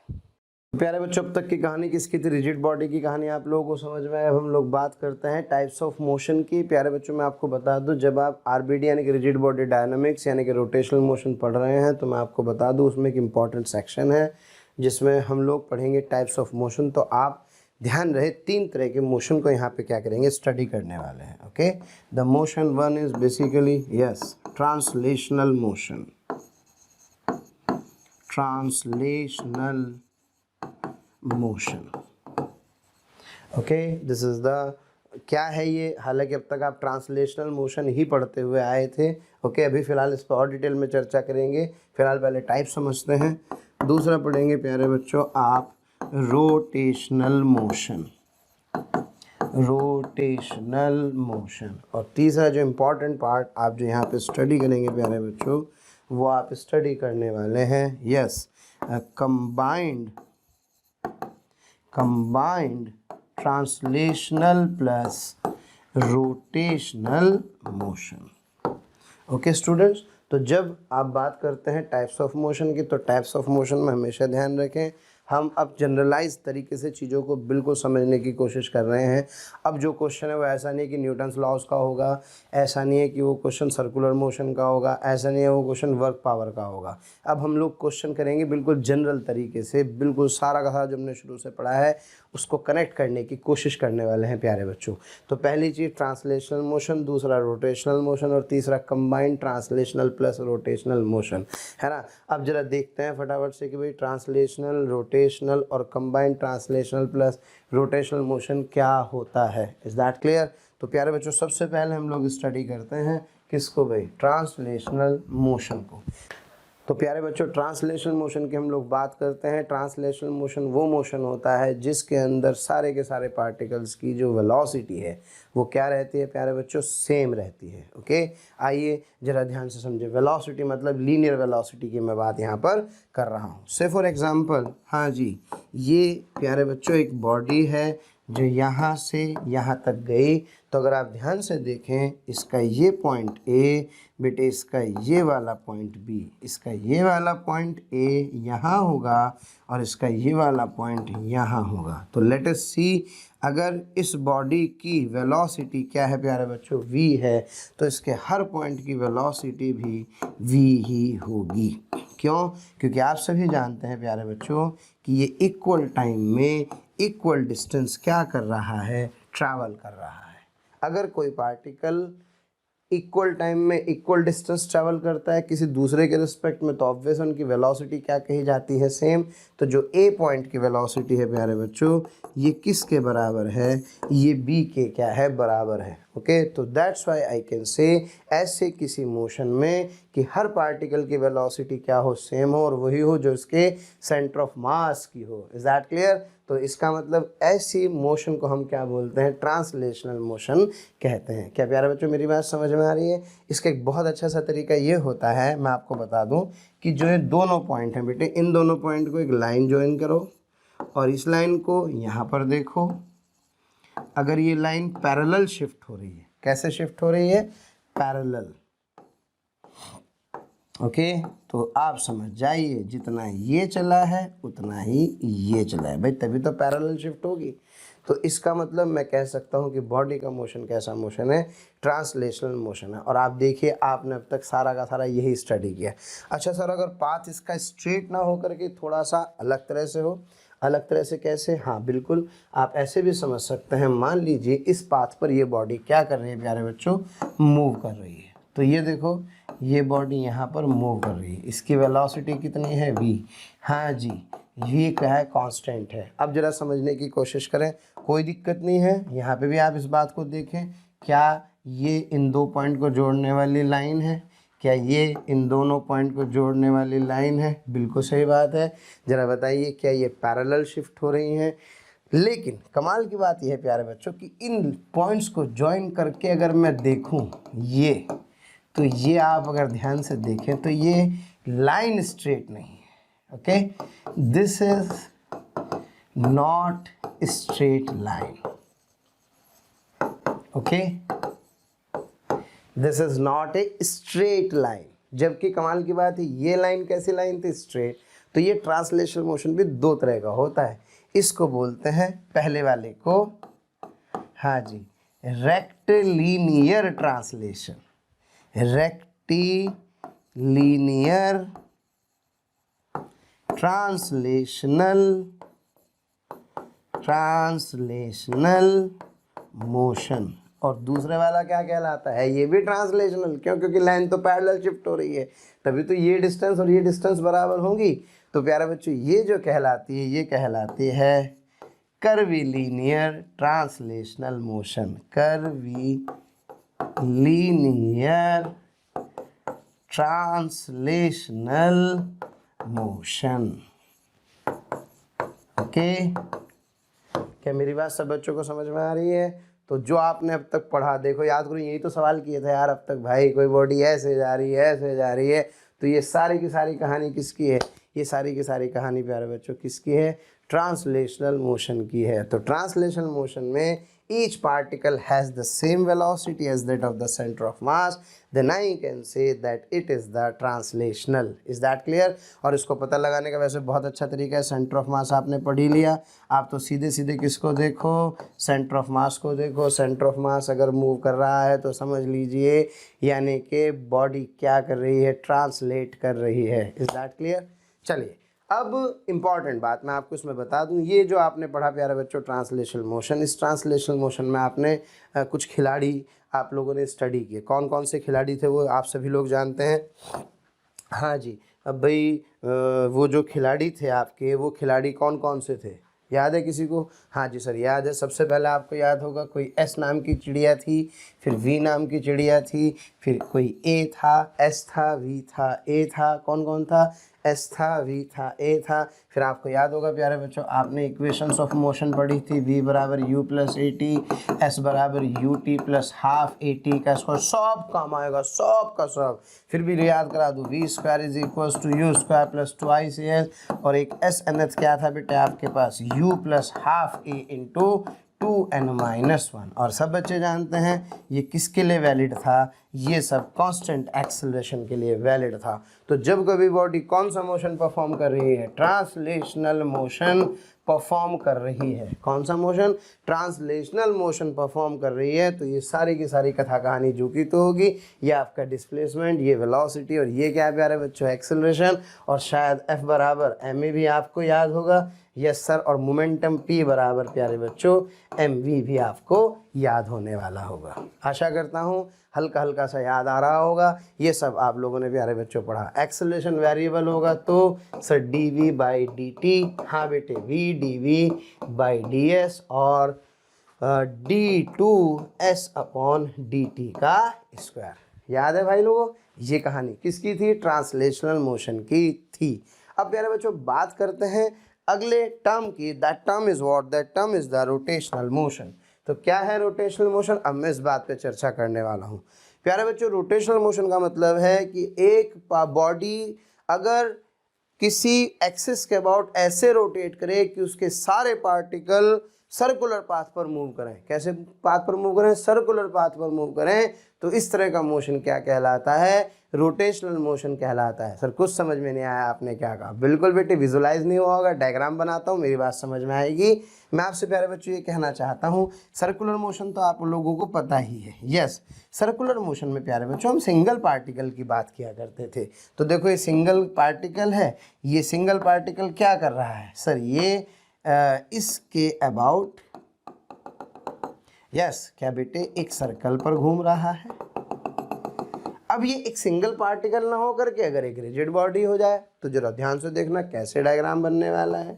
प्यारे बच्चों अब तक की कहानी किसकी थी, रिजिड बॉडी की कहानी आप लोगों को समझ में आए। अब हम लोग बात करते हैं टाइप्स ऑफ मोशन की। प्यारे बच्चों मैं आपको बता दूं, जब आप आरबीडी यानी कि रिजिड बॉडी डायनामिक्स यानी कि रोटेशनल मोशन पढ़ रहे हैं तो मैं आपको बता दूं उसमें एक इम्पॉर्टेंट सेक्शन है जिसमें हम लोग पढ़ेंगे टाइप्स ऑफ मोशन। तो आप ध्यान रहे 3 तरह के मोशन को यहाँ पे क्या करेंगे, स्टडी करने वाले हैं। Okay, the motion 1 is basically translational motion. Translational motion, okay, this is the क्या है ये। हालांकि अब तक आप ट्रांसलेशनल मोशन ही पढ़ते हुए आए थे। ओके, अभी फ़िलहाल इस पर और डिटेल में चर्चा करेंगे। फिलहाल पहले टाइप समझते हैं। दूसरा पढ़ेंगे प्यारे बच्चों आप रोटेशनल मोशन। Rotational motion. और तीसरा जो इम्पोर्टेंट पार्ट आप जो यहाँ पे स्टडी करेंगे प्यारे बच्चों, वो आप स्टडी करने वाले हैं combined translational plus rotational motion. Okay students, तो जब आप बात करते हैं टाइप्स ऑफ मोशन की तो टाइप्स ऑफ मोशन में हमेशा ध्यान रखें हम अब जनरलाइज तरीके से चीज़ों को बिल्कुल समझने की कोशिश कर रहे हैं। अब जो क्वेश्चन है वो ऐसा नहीं है कि न्यूटन्स लॉज का होगा, ऐसा नहीं है कि वो क्वेश्चन सर्कुलर मोशन का होगा, ऐसा नहीं है वो क्वेश्चन वर्क पावर का होगा। अब हम लोग क्वेश्चन करेंगे बिल्कुल जनरल तरीके से, बिल्कुल सारा का सारा जो हमने शुरू से पढ़ा है उसको कनेक्ट करने की कोशिश करने वाले हैं प्यारे बच्चों। तो पहली चीज़ ट्रांसलेशनल मोशन, दूसरा रोटेशनल मोशन और तीसरा combined translational plus rotational motion, है ना। अब जरा देखते हैं फटाफट से कि भाई ट्रांसलेशनल, रोटेशनल और combined translational plus rotational motion क्या होता है। Is that clear? तो प्यारे बच्चों सबसे पहले हम लोग स्टडी करते हैं किसको भाई, ट्रांसलेशनल मोशन को। तो प्यारे बच्चों ट्रांसलेशनल मोशन की हम लोग बात करते हैं। ट्रांसलेशनल मोशन वो मोशन होता है जिसके अंदर सारे के सारे पार्टिकल्स की जो वेलोसिटी है वो क्या रहती है प्यारे बच्चों, सेम रहती है। ओके, आइए जरा ध्यान से समझे। वेलोसिटी मतलब लीनियर वेलोसिटी की मैं बात यहाँ पर कर रहा हूँ। से फॉर एग्जांपल, हाँ जी, ये प्यारे बच्चों एक बॉडी है जो यहाँ से यहाँ तक गई। तो अगर आप ध्यान से देखें, इसका ये पॉइंट ए, बेटे इसका ये वाला पॉइंट बी, इसका ये वाला पॉइंट ए यहाँ होगा और इसका ये वाला पॉइंट यहाँ होगा। तो लेट अस सी, अगर इस बॉडी की वेलोसिटी क्या है प्यारे बच्चों, v है, तो इसके हर पॉइंट की वेलोसिटी भी v ही होगी। क्यों? क्योंकि आप सभी जानते हैं प्यारे बच्चों कि ये इक्वल टाइम में इक्वल डिस्टेंस क्या कर रहा है, ट्रैवल कर रहा है। अगर कोई पार्टिकल इक्वल टाइम में इक्वल डिस्टेंस ट्रैवल करता है किसी दूसरे के रिस्पेक्ट में, तो ऑब्वियस उनकी वेलोसिटी क्या कही जाती है, सेम। तो जो ए पॉइंट की वेलोसिटी है प्यारे बच्चों, ये किसके बराबर है, ये बी के क्या है, बराबर है। ओके, तो that's why I can say ऐसे किसी मोशन में कि हर पार्टिकल की वेलोसिटी क्या हो, सेम हो, और वही हो जो इसके सेंटर ऑफ मास की हो। Is that clear? तो इसका मतलब ऐसी मोशन को हम क्या बोलते हैं, ट्रांसलेशनल मोशन कहते हैं। क्या प्यारे बच्चों मेरी बात समझ में आ रही है? इसका एक बहुत अच्छा सा तरीका ये होता है, मैं आपको बता दूं कि जो ये दोनों पॉइंट हैं बेटे, इन दोनों पॉइंट को एक लाइन ज्वाइन करो और इस लाइन को यहाँ पर देखो। अगर ये लाइन पैरेलल शिफ्ट हो रही है, कैसे शिफ्ट हो रही है, पैरेलल, ओके, तो आप समझ जाइए जितना ये चला है उतना ही ये चला है भाई, तभी तो पैरेलल शिफ्ट होगी। तो इसका मतलब मैं कह सकता हूँ कि बॉडी का मोशन कैसा मोशन है, ट्रांसलेशनल मोशन है। और आप देखिए आपने अब तक सारा का सारा यही स्टडी किया। अच्छा सर, अगर पाथ इसका स्ट्रेट ना हो करके थोड़ा सा अलग तरह से हो, अलग तरह से कैसे? हाँ बिल्कुल, आप ऐसे भी समझ सकते हैं। मान लीजिए इस पाथ पर ये बॉडी क्या कर रही है प्यारे बच्चों, मूव कर रही है। तो ये देखो ये बॉडी यहाँ पर मूव कर रही है, इसकी वेलोसिटी कितनी है, v। हाँ जी, v क्या है, कांस्टेंट है। अब जरा समझने की कोशिश करें, कोई दिक्कत नहीं है। यहाँ पे भी आप इस बात को देखें, क्या ये इन दो पॉइंट को जोड़ने वाली लाइन है, क्या ये इन दोनों पॉइंट को जोड़ने वाली लाइन है? बिल्कुल सही बात है। ज़रा बताइए क्या ये पैरेलल शिफ्ट हो रही हैं? लेकिन कमाल की बात यह है प्यारे बच्चों कि इन पॉइंट्स को ज्वाइन करके अगर मैं देखूं ये, तो ये आप अगर ध्यान से देखें तो ये लाइन स्ट्रेट नहीं है। Okay, this is not straight line. Okay, this is not a straight line. जबकि कमाल की बात है ये लाइन कैसी लाइन थी, स्ट्रेट। तो ये ट्रांसलेशनल मोशन भी दो तरह का होता है। इसको बोलते हैं पहले वाले को, हाँ जी, rectilinear translation, rectilinear translational motion. और दूसरे वाला क्या कहलाता है, ये भी ट्रांसलेशनल। क्यों? क्योंकि लाइन तो पैरेलल शिफ्ट हो रही है, तभी तो ये डिस्टेंस और ये डिस्टेंस बराबर होंगी। तो प्यारे बच्चों ये जो कहलाती है, ये कहलाती है कर्विलीनियर translational motion, कर्विलीनियर translational motion. Okay, क्या मेरी बात सब बच्चों को समझ में आ रही है? तो जो आपने अब तक पढ़ा, देखो याद करो, यही तो सवाल किए थे यार अब तक, भाई कोई बॉडी ऐसे जा रही है, ऐसे जा रही है। तो ये सारी की सारी कहानी किसकी है? ये सारी की सारी कहानी प्यारे बच्चों किसकी है? ट्रांसलेशनल मोशन की है। तो ट्रांसलेशनल मोशन में each particle has the same velocity as that of the center of mass, then I can say that it is the translational. Is that clear? और इसको पता लगाने का वैसे बहुत अच्छा तरीका है, सेंटर ऑफ मास आपने पढ़ ही लिया। आप तो सीधे सीधे किसको देखो, सेंटर ऑफ मास को देखो। सेंटर ऑफ मास अगर मूव कर रहा है तो समझ लीजिए यानी कि बॉडी क्या कर रही है, ट्रांसलेट कर रही है। Is that clear? चलिए अब इम्पॉर्टेंट बात मैं आपको इसमें बता दूं, ये जो आपने पढ़ा प्यारे बच्चों ट्रांसलेशनल मोशन, इस ट्रांसलेशनल मोशन में आपने कुछ खिलाड़ी आप लोगों ने स्टडी किए। कौन कौन से खिलाड़ी थे वो आप सभी लोग जानते हैं। हाँ जी, अब भाई वो जो खिलाड़ी थे आपके, वो खिलाड़ी कौन कौन से थे, याद है किसी को? हाँ जी सर याद है। सबसे पहले आपको याद होगा कोई एस नाम की चिड़िया थी, फिर वी नाम की चिड़िया थी, फिर कोई ए था, एस था, वी था, ए था। कौन कौन था? एस था, वी था, ए था। फिर आपको याद होगा प्यारे बच्चों आपने इक्वेशंस ऑफ मोशन पढ़ी थी, v बराबर u plus a t, s बराबर u t plus half a t का स्क्वायर। सब काम आएगा, सब का सब। फिर भी याद करा दूँ, v square is equals to u square plus twice s, और एक एस एन एथ क्या था बेटा आपके पास, u plus half a into 2n-1। और सब बच्चे जानते हैं ये किसके लिए वैलिड था, ये सब कांस्टेंट एक्सेलरेशन के लिए वैलिड था। तो जब कभी बॉडी कौन सा मोशन परफॉर्म कर रही है, ट्रांसलेशनल मोशन परफॉर्म कर रही है। कौन सा मोशन? ट्रांसलेशनल मोशन परफॉर्म कर रही है। तो ये सारी की सारी कथा कहानी जो की तो होगी, ये आपका डिस्प्लेसमेंट, ये वेलोसिटी, और ये क्या प्यारे बच्चों एक्सेलरेशन। और शायद F बराबर ma भी आपको याद होगा, यस सर। और मोमेंटम P बराबर प्यारे बच्चों mv भी आपको याद होने वाला होगा। आशा करता हूँ हल्का हल्का सा याद आ रहा होगा। ये सब आप लोगों ने प्यारे बच्चों पढ़ा। एक्सेलरेशन वेरिएबल होगा तो सर dv बाई dt, हाँ बेटे v dv बाई ds, और d2s/dt का स्क्वायर। याद है भाई लोगों, ये कहानी किसकी थी? ट्रांसलेशनल मोशन की थी। अब प्यारे बच्चों बात करते हैं अगले टर्म की। That term is what? That term is the rotational motion. तो क्या है रोटेशनल मोशन? अब मैं इस बात पे चर्चा करने वाला हूँ। प्यारे बच्चों रोटेशनल मोशन का मतलब है कि एक बॉडी अगर किसी एक्सिस के अबाउट ऐसे रोटेट करे कि उसके सारे पार्टिकल सर्कुलर पाथ पर मूव करें। कैसे पाथ पर मूव करें? सर्कुलर पाथ पर मूव करें। तो इस तरह का मोशन क्या कहलाता है? रोटेशनल मोशन कहलाता है। सर कुछ समझ में नहीं आया, आपने क्या कहा? बिल्कुल बेटे, विजुलाइज नहीं हुआ होगा, डायग्राम बनाता हूँ, मेरी बात समझ में आएगी। मैं आपसे प्यारे बच्चों ये कहना चाहता हूँ, सर्कुलर मोशन तो आप लोगों को पता ही है। यस, सर्कुलर मोशन में प्यारे बच्चों हम सिंगल पार्टिकल की बात किया करते थे। तो देखो ये सिंगल पार्टिकल है, ये सिंगल पार्टिकल क्या कर रहा है? सर ये इसके अबाउट, यस क्या बेटे, एक सर्कल पर घूम रहा है। अब ये एक सिंगल पार्टिकल ना हो करके अगर एक रिजिड बॉडी हो जाए तो जरा ध्यान से देखना कैसे डायग्राम बनने वाला है।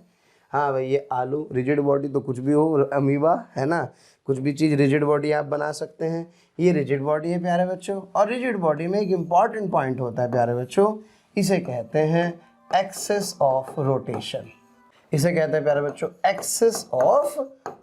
हाँ भाई, ये आलू रिजिड बॉडी तो कुछ भी हो, अमीबा है ना, कुछ भी चीज़ रिजिड बॉडी आप बना सकते हैं। ये रिजिड बॉडी है प्यारे बच्चों, और रिजिड बॉडी में एक इम्पॉर्टेंट पॉइंट होता है प्यारे बच्चों, इसे कहते हैं एक्सिस ऑफ रोटेशन। इसे कहते हैं प्यारे बच्चों एक्सिस ऑफ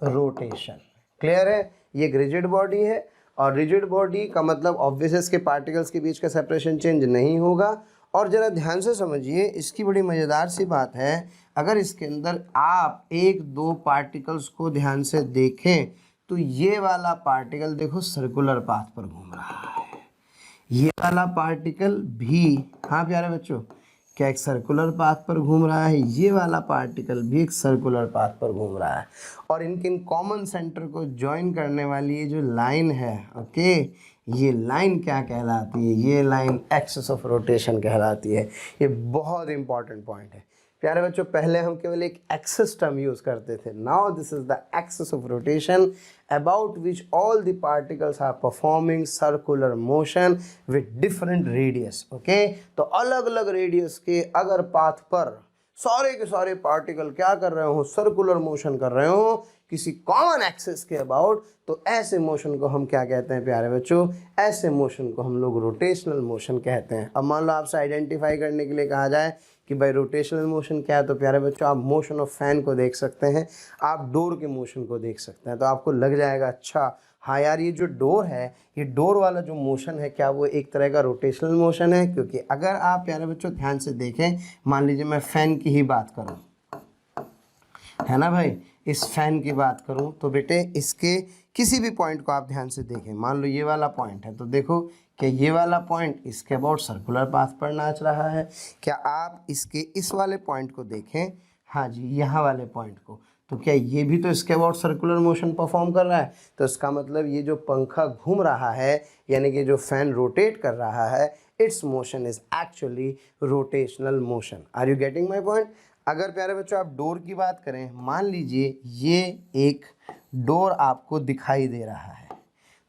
रोटेशन। क्लियर है? ये एक रिजिड बॉडी है, और रिजिड बॉडी का मतलब ऑब्वियस इसके पार्टिकल्स के बीच का सेपरेशन चेंज नहीं होगा। और ज़रा ध्यान से समझिए, इसकी बड़ी मज़ेदार सी बात है, अगर इसके अंदर आप एक दो पार्टिकल्स को ध्यान से देखें तो ये वाला पार्टिकल देखो सर्कुलर पाथ पर घूम रहा है, ये वाला पार्टिकल भी, हाँ प्यारे बच्चों, क्या एक सर्कुलर पाथ पर घूम रहा है, ये वाला पार्टिकल भी एक सर्कुलर पाथ पर घूम रहा है। और इनके कॉमन सेंटर को ज्वाइन करने वाली ये जो लाइन है, ओके, ये लाइन क्या कहलाती है? ये लाइन एक्सिस ऑफ रोटेशन कहलाती है। ये बहुत इंपॉर्टेंट पॉइंट है प्यारे बच्चों। पहले हम केवल एक एक्सिस टर्म यूज करते थे, now this is the axis of rotation about which all the particles are performing circular motion with different radius. okay? तो अलग अलग रेडियस के अगर पाथ पर सारे के सारे पार्टिकल क्या कर रहे हो? सर्कुलर मोशन कर रहे हो किसी कॉमन एक्सिस के अबाउट, तो ऐसे मोशन को हम क्या कहते हैं प्यारे बच्चों? ऐसे मोशन को हम लोग रोटेशनल मोशन कहते हैं। अब मान लो आपसे आइडेंटिफाई करने के लिए कहा जाए कि भाई रोटेशनल मोशन क्या है, तो प्यारे बच्चों आप मोशन ऑफ फैन को देख सकते हैं, आप डोर के मोशन को देख सकते हैं, तो आपको लग जाएगा अच्छा हाँ यार ये जो डोर है, ये डोर वाला जो मोशन है क्या वो एक तरह का रोटेशनल मोशन है? क्योंकि अगर आप प्यारे बच्चों ध्यान से देखें, मान लीजिए मैं फ़ैन की ही बात करूं, है ना भाई, इस फैन की बात करूं तो बेटे इसके किसी भी पॉइंट को आप ध्यान से देखें, मान लो ये वाला पॉइंट है, तो देखो कि ये वाला पॉइंट इसके अबाउट सर्कुलर पाथ पर नाच रहा है। क्या आप इसके इस वाले पॉइंट को देखें, हाँ जी यहाँ वाले पॉइंट को, तो क्या ये भी तो इसके अबाउट सर्कुलर मोशन परफॉर्म कर रहा है? तो इसका मतलब ये जो पंखा घूम रहा है, यानी कि जो फैन रोटेट कर रहा है, its motion is actually rotational motion. Are you getting my point? अगर प्यारे बच्चों आप डोर की बात करें, मान लीजिए ये एक डोर आपको दिखाई दे रहा है,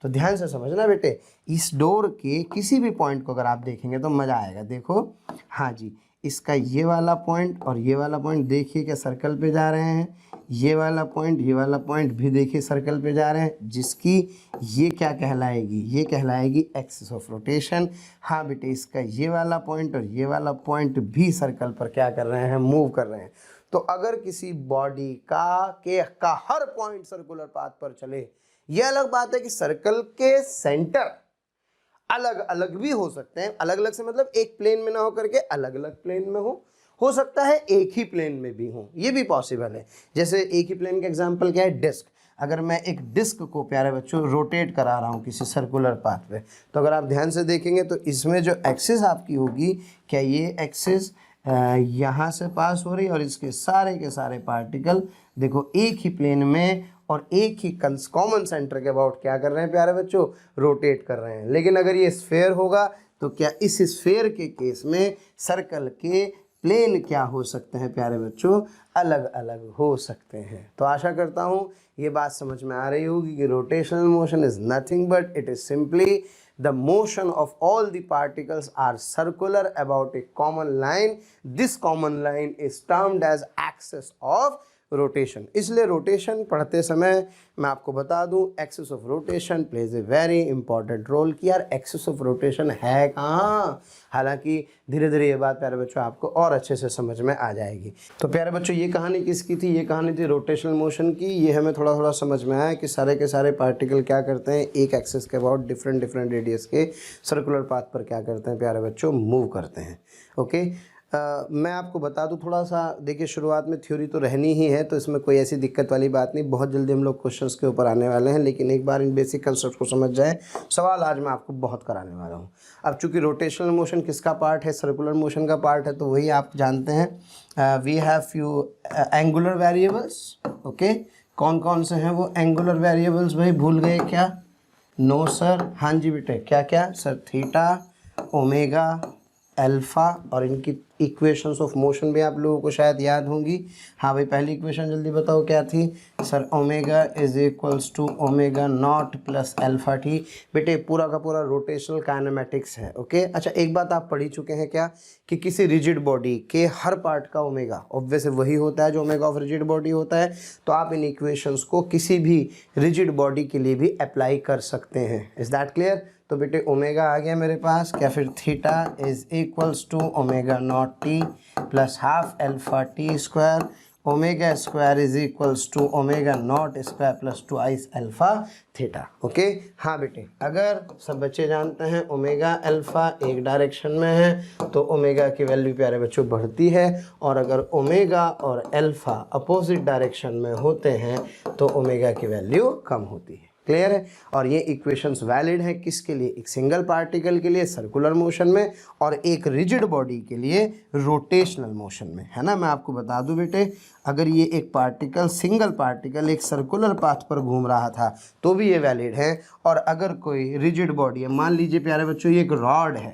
तो ध्यान से समझना बेटे, इस डोर के किसी भी पॉइंट को अगर आप देखेंगे तो मज़ा आएगा। देखो हाँ जी, इसका ये वाला पॉइंट और ये वाला पॉइंट देखिए क्या सर्कल पे जा रहे हैं, ये वाला पॉइंट भी देखिए सर्कल पे जा रहे हैं, जिसकी ये क्या कहलाएगी? ये कहलाएगी एक्सिस ऑफ रोटेशन। हाँ बेटे, इसका ये वाला पॉइंट और ये वाला पॉइंट भी सर्कल पर क्या कर रहे हैं? मूव कर रहे हैं। तो अगर किसी बॉडी का हर पॉइंट सर्कुलर पाथ पर चले, ये अलग बात है कि सर्कल के सेंटर अलग अलग भी हो सकते हैं। अलग अलग से मतलब एक प्लेन में ना हो करके अलग अलग प्लेन में हो सकता है एक ही प्लेन में भी हो, ये भी पॉसिबल है। जैसे एक ही प्लेन का एग्जांपल क्या है? डिस्क। अगर मैं एक डिस्क को प्यारे बच्चों रोटेट करा रहा हूँ किसी सर्कुलर पाथ पे, तो अगर आप ध्यान से देखेंगे तो इसमें जो एक्सिस आपकी होगी, क्या ये एक्सिस यहाँ से पास हो रही है और इसके सारे के सारे पार्टिकल देखो एक ही प्लेन में और एक ही कॉमन सेंटर के अबाउट क्या कर रहे हैं प्यारे बच्चों? रोटेट कर रहे हैं। लेकिन अगर ये स्फेयर होगा तो क्या इस स्फेयर के केस में सर्कल के प्लेन क्या हो सकते हैं प्यारे बच्चों? अलग अलग हो सकते हैं। तो आशा करता हूँ ये बात समझ में आ रही होगी कि rotational motion is nothing but it is simply the motion of all the particles are circular about a common line. This common line is termed as axis of rotation. इसलिए रोटेशन पढ़ते समय मैं आपको बता दूं, axis of rotation plays a very important role कि यार axis of rotation है कहाँ। हालांकि धीरे धीरे ये बात प्यारे बच्चों आपको और अच्छे से समझ में आ जाएगी। तो प्यारे बच्चों ये कहानी किसकी थी? ये कहानी थी रोटेशनल मोशन की। ये हमें थोड़ा थोड़ा समझ में आया कि सारे के सारे पार्टिकल क्या करते हैं, एक एक्सिस के अबाउट डिफरेंट डिफरेंट रेडियस के सर्कुलर पाथ पर क्या करते हैं प्यारे बच्चों, मूव करते हैं। ओके, मैं आपको बता दूं थोड़ा सा, देखिए शुरुआत में थ्योरी तो रहनी ही है, तो इसमें कोई ऐसी दिक्कत वाली बात नहीं, बहुत जल्दी हम लोग क्वेश्चंस के ऊपर आने वाले हैं, लेकिन एक बार इन बेसिक कंसेप्ट को समझ जाए, सवाल आज मैं आपको बहुत कराने वाला हूं। अब चूंकि रोटेशनल मोशन किसका पार्ट है, सर्कुलर मोशन का पार्ट है, तो वही आप जानते हैं। We have few angular variables. Okay, कौन कौन से हैं वो एंगुलर वेरिएबल्स? भाई भूल गए क्या? No sir. हाँ जी बेटे, क्या क्या सर? थीटा, ओमेगा, अल्फा, और इनकी इक्वेशंस ऑफ मोशन भी आप लोगों को शायद याद होंगी। हाँ भाई, पहली इक्वेशन जल्दी बताओ क्या थी sir? Omega is equals to omega naught plus alpha t. बेटे पूरा का पूरा रोटेशनल काइनेमेटिक्स है। ओके, अच्छा एक बात आप पढ़ ही चुके हैं क्या कि किसी रिजिड बॉडी के हर पार्ट का ओमेगा ऑब्वियसली वही होता है जो ओमेगा ऑफ रिजिड बॉडी होता है। तो आप इन इक्वेशंस को किसी भी रिजिड बॉडी के लिए भी अप्लाई कर सकते हैं। Is that clear? तो बेटे ओमेगा आ गया मेरे पास, क्या फिर theta is equals to omega naught t plus half alpha t square, omega square is equals to omega naught square plus twice alpha theta. Okay, हाँ बेटे, अगर सब बच्चे जानते हैं ओमेगा अल्फा एक डायरेक्शन में है तो ओमेगा की वैल्यू प्यारे बच्चों बढ़ती है, और अगर ओमेगा और अल्फा अपोजिट डायरेक्शन में होते हैं तो ओमेगा की वैल्यू कम होती है। क्लियर है? और ये इक्वेशंस वैलिड है किसके लिए? एक सिंगल पार्टिकल के लिए सर्कुलर मोशन में, और एक रिजिड बॉडी के लिए रोटेशनल मोशन में, है ना। मैं आपको बता दूं बेटे, अगर ये एक पार्टिकल, सिंगल पार्टिकल एक सर्कुलर पाथ पर घूम रहा था तो भी ये वैलिड है, और अगर कोई रिजिड बॉडी है, मान लीजिए प्यारे बच्चों ये एक रॉड है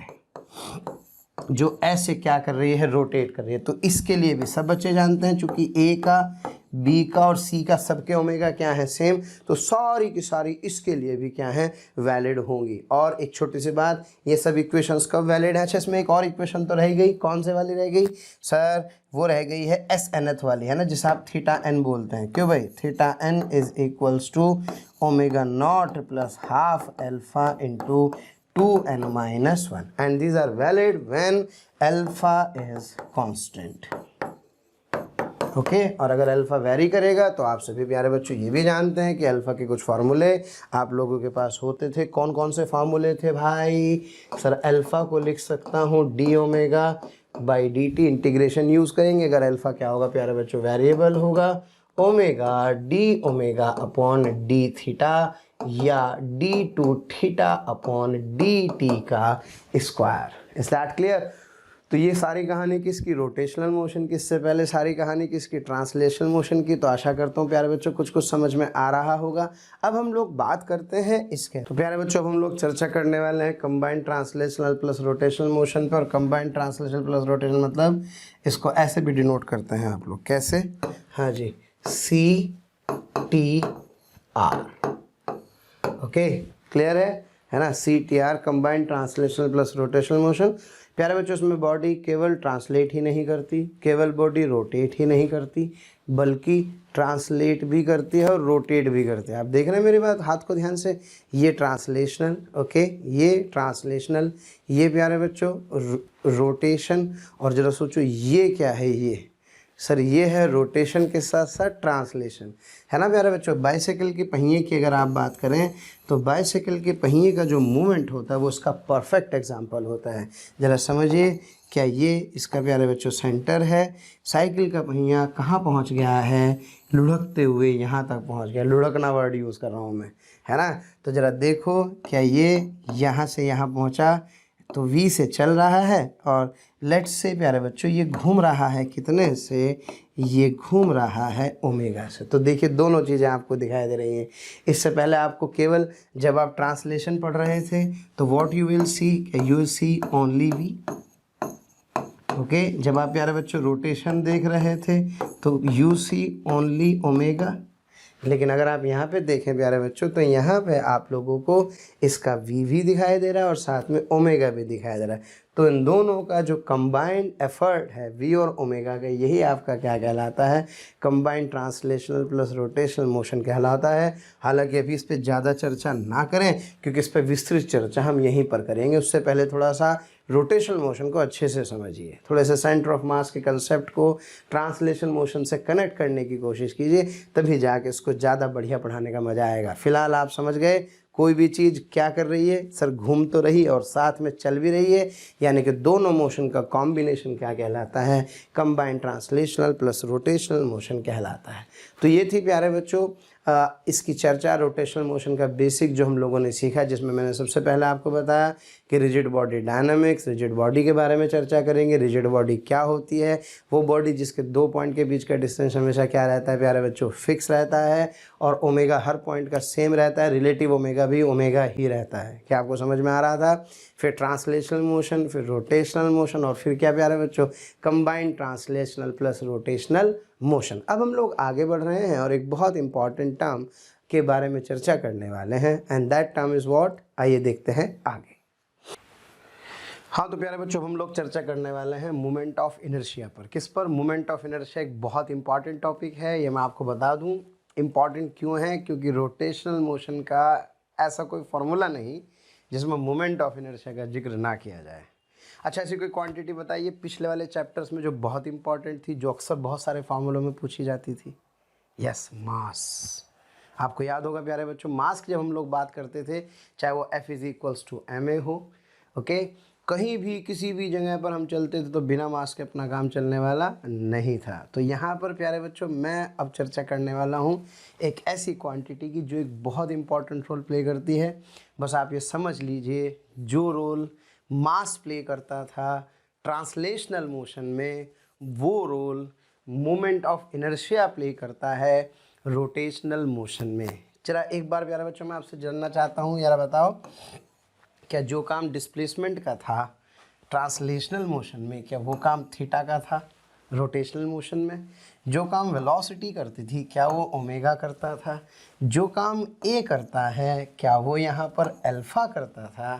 जो ऐसे क्या कर रही है, रोटेट कर रही है, तो इसके लिए भी सब बच्चे जानते हैं चूंकि ए का, बी का और सी का सबके ओमेगा क्या है, सेम, तो सारी की सारी इसके लिए भी क्या है, वैलिड होंगी। और एक छोटी सी बात, ये सब इक्वेशंस कब वैलिड है? अच्छा इसमें एक और इक्वेशन तो रह गई, कौन से वाली रह गई सर? वो रह गई है एस एनथ वाली, है ना, जिसे आप थीटा एन बोलते हैं। क्यों भाई? Theta n is equals to omega naught plus half alpha into 2n minus 1, and these are valid when alpha is constant. Okay, और अगर अल्फ़ा वेरी करेगा तो आप सभी प्यारे बच्चों ये भी जानते हैं कि अल्फ़ा के कुछ फार्मूले आप लोगों के पास होते थे। कौन कौन से फार्मूले थे भाई? सर अल्फ़ा को लिख सकता हूँ d omega by d t, integration use करेंगे। अगर अल्फ़ा क्या होगा प्यारे बच्चों? वेरिएबल होगा, omega d omega upon d theta, या d two theta upon d t का स्क्वायर। Is that clear? तो ये सारी कहानी किसकी? रोटेशनल मोशन की। इससे पहले सारी कहानी किसकी? ट्रांसलेशनल मोशन की। तो आशा करता हूँ प्यारे बच्चों कुछ कुछ समझ में आ रहा होगा। अब हम लोग बात करते हैं इसके, तो प्यारे बच्चों अब हम लोग चर्चा करने वाले हैं combined translational plus rotational motion पर। और कंबाइंड ट्रांसलेशनल प्लस रोटेशनल मतलब इसको ऐसे भी डिनोट करते हैं आप लोग, कैसे? हाँ जी, C T R. Okay, clear है ना? C T R, combined translational plus rotational motion. प्यारे बच्चों इसमें बॉडी केवल ट्रांसलेट ही नहीं करती, केवल बॉडी रोटेट ही नहीं करती, बल्कि ट्रांसलेट भी करती है और रोटेट भी करती है। आप देख रहे हैं मेरी बात, हाथ को ध्यान से, ये ट्रांसलेशनल, ओके, ये ट्रांसलेशनल, ये प्यारे बच्चों रोटेशन, और जरा सोचो ये क्या है? ये सर ये है रोटेशन के साथ साथ ट्रांसलेशन, है ना प्यारे बच्चों। बाइसाइकिल के पहिए की अगर आप बात करें तो बाइसाइकिल के पहिए का जो मूवमेंट होता है वो उसका परफेक्ट एग्जांपल होता है। ज़रा समझिए, क्या ये इसका प्यारे बच्चों सेंटर है, साइकिल का पहिया कहाँ पहुँच गया है? लुढ़कते हुए यहाँ तक पहुँच गया। लुढ़कना वर्ड यूज़ कर रहा हूँ मैं, है ना। तो ज़रा देखो, क्या ये यहाँ से यहाँ पहुँचा तो V से चल रहा है, और लेट्स से प्यारे बच्चों ये घूम रहा है कितने से? ये घूम रहा है ओमेगा से। तो देखिए दोनों चीज़ें आपको दिखाई दे रही हैं। इससे पहले आपको केवल जब आप ट्रांसलेशन पढ़ रहे थे तो what you will C, you will C only V। Okay, जब आप प्यारे बच्चों रोटेशन देख रहे थे तो यू सी ओनली ओमेगा, लेकिन अगर आप यहाँ पे देखें प्यारे बच्चों तो यहाँ पे आप लोगों को इसका v भी दिखाई दे रहा है और साथ में ओमेगा भी दिखाई दे रहा है। तो इन दोनों का जो कंबाइंड एफर्ट है v और ओमेगा का, यही आपका क्या कहलाता है, combined translational plus rotational motion कहलाता है। हालांकि अभी इस पर ज़्यादा चर्चा ना करें क्योंकि इस पर विस्तृत चर्चा हम यहीं पर करेंगे। उससे पहले थोड़ा सा रोटेशनल मोशन को अच्छे से समझिए, थोड़े से सेंटर ऑफ मास के कंसेप्ट को ट्रांसलेशन मोशन से कनेक्ट करने की कोशिश कीजिए, तभी जाके इसको ज़्यादा बढ़िया पढ़ाने का मज़ा आएगा। फिलहाल आप समझ गए कोई भी चीज़ क्या कर रही है, सर घूम तो रही और साथ में चल भी रही है, यानी कि दोनों मोशन का कॉम्बिनेशन क्या कहलाता है, combined translational plus rotational motion कहलाता है। तो ये थी प्यारे बच्चों इसकी चर्चा, रोटेशनल मोशन का बेसिक जो हम लोगों ने सीखा, जिसमें मैंने सबसे पहले आपको बताया कि rigid body dynamics, rigid body के बारे में चर्चा करेंगे। रिजिड बॉडी क्या होती है, वो बॉडी जिसके 2 पॉइंट के बीच का डिस्टेंस हमेशा क्या रहता है प्यारे बच्चों, फिक्स रहता है और ओमेगा हर पॉइंट का सेम रहता है, रिलेटिव ओमेगा भी ओमेगा ही रहता है। क्या आपको समझ में आ रहा था? फिर ट्रांसलेशनल मोशन, फिर रोटेशनल मोशन और फिर क्या प्यारे बच्चों, combined translational plus rotational motion. अब हम लोग आगे बढ़ रहे हैं और एक बहुत इंपॉर्टेंट टर्म के बारे में चर्चा करने वाले हैं, and that term is what, आइए देखते हैं आगे। हाँ तो प्यारे बच्चों हम लोग चर्चा करने वाले हैं मोमेंट ऑफ इनर्शिया पर। किस पर? मोमेंट ऑफ इनर्शिया एक बहुत इंपॉर्टेंट टॉपिक है, ये मैं आपको बता दूं। इम्पॉर्टेंट क्यों है? क्योंकि रोटेशनल मोशन का ऐसा कोई फॉर्मूला नहीं जिसमें मोमेंट ऑफ इनर्शिया का जिक्र ना किया जाए। अच्छा, ऐसी कोई क्वांटिटी बताइए पिछले वाले चैप्टर्स में जो बहुत इंपॉर्टेंट थी, जो अक्सर बहुत सारे फार्मूलों में पूछी जाती थी। यस, मास। आपको याद होगा प्यारे बच्चों, मास की जब हम लोग बात करते थे, चाहे वो F=ma हो, ओके, कहीं भी किसी भी जगह पर हम चलते थे तो बिना मास के अपना काम चलने वाला नहीं था। तो यहाँ पर प्यारे बच्चों मैं अब चर्चा करने वाला हूँ एक ऐसी क्वांटिटी की जो एक बहुत इंपॉर्टेंट रोल प्ले करती है। बस आप ये समझ लीजिए, जो रोल मास प्ले करता था ट्रांसलेशनल मोशन में, वो role moment of inertia play करता है रोटेशनल मोशन में। चला एक बार प्यारे बच्चों मैं आपसे जानना चाहता हूँ, यार बताओ, क्या जो काम डिस्प्लेसमेंट का था ट्रांसलेशनल मोशन में, क्या वो काम थीटा का था रोटेशनल मोशन में? जो काम वेलोसिटी करती थी क्या वो ओमेगा करता था? जो काम ए करता है क्या वो यहाँ पर अल्फा करता था?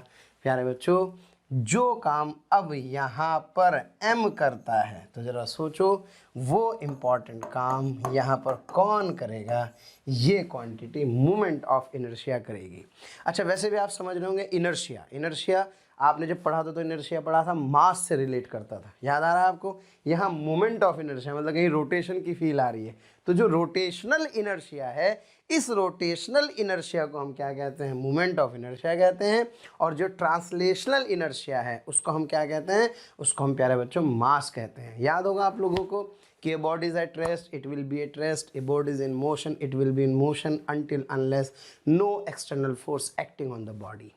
प्यारे बच्चों, जो काम अब यहाँ पर m करता है, तो ज़रा सोचो वो इम्पॉर्टेंट काम यहाँ पर कौन करेगा? ये क्वांटिटी मोमेंट ऑफ इनर्शिया करेगी। अच्छा, वैसे भी आप समझ रहे होंगे इनर्शिया, इनर्शिया आपने जब पढ़ा था तो इनर्शिया पढ़ा था, मास से रिलेट करता था, याद आ रहा है आपको? यहाँ मोमेंट ऑफ इनर्शिया मतलब कहीं रोटेशन की फील आ रही है। तो जो रोटेशनल इनर्शिया है, इस रोटेशनल इनर्शिया को हम क्या कहते हैं? मोमेंट ऑफ इनर्शिया कहते हैं। और जो ट्रांसलेशनल इनर्शिया है उसको हम क्या कहते हैं? उसको हम प्यारे बच्चों मास कहते हैं। याद होगा आप लोगों को कि a body is at rest, it will be at rest, a body is in motion, it will be in motion until unless no external force acting on the body।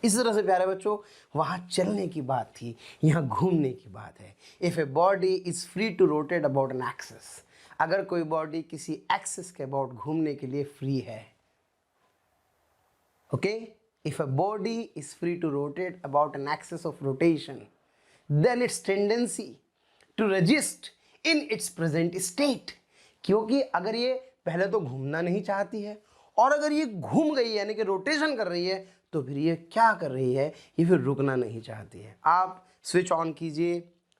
इस तरह से प्यारे बच्चों वहाँ चलने की बात थी, यहाँ घूमने की बात है। If a body is free to rotate about an axis, अगर कोई बॉडी किसी एक्सिस के अबाउट घूमने के लिए फ्री है, okay, if a body is free to rotate about an axis of rotation, then its tendency to resist in its present state. क्योंकि अगर ये पहले तो घूमना नहीं चाहती है और अगर ये घूम गई यानी कि रोटेशन कर रही है, तो फिर ये क्या कर रही है? ये फिर रुकना नहीं चाहती है। आप स्विच ऑन कीजिए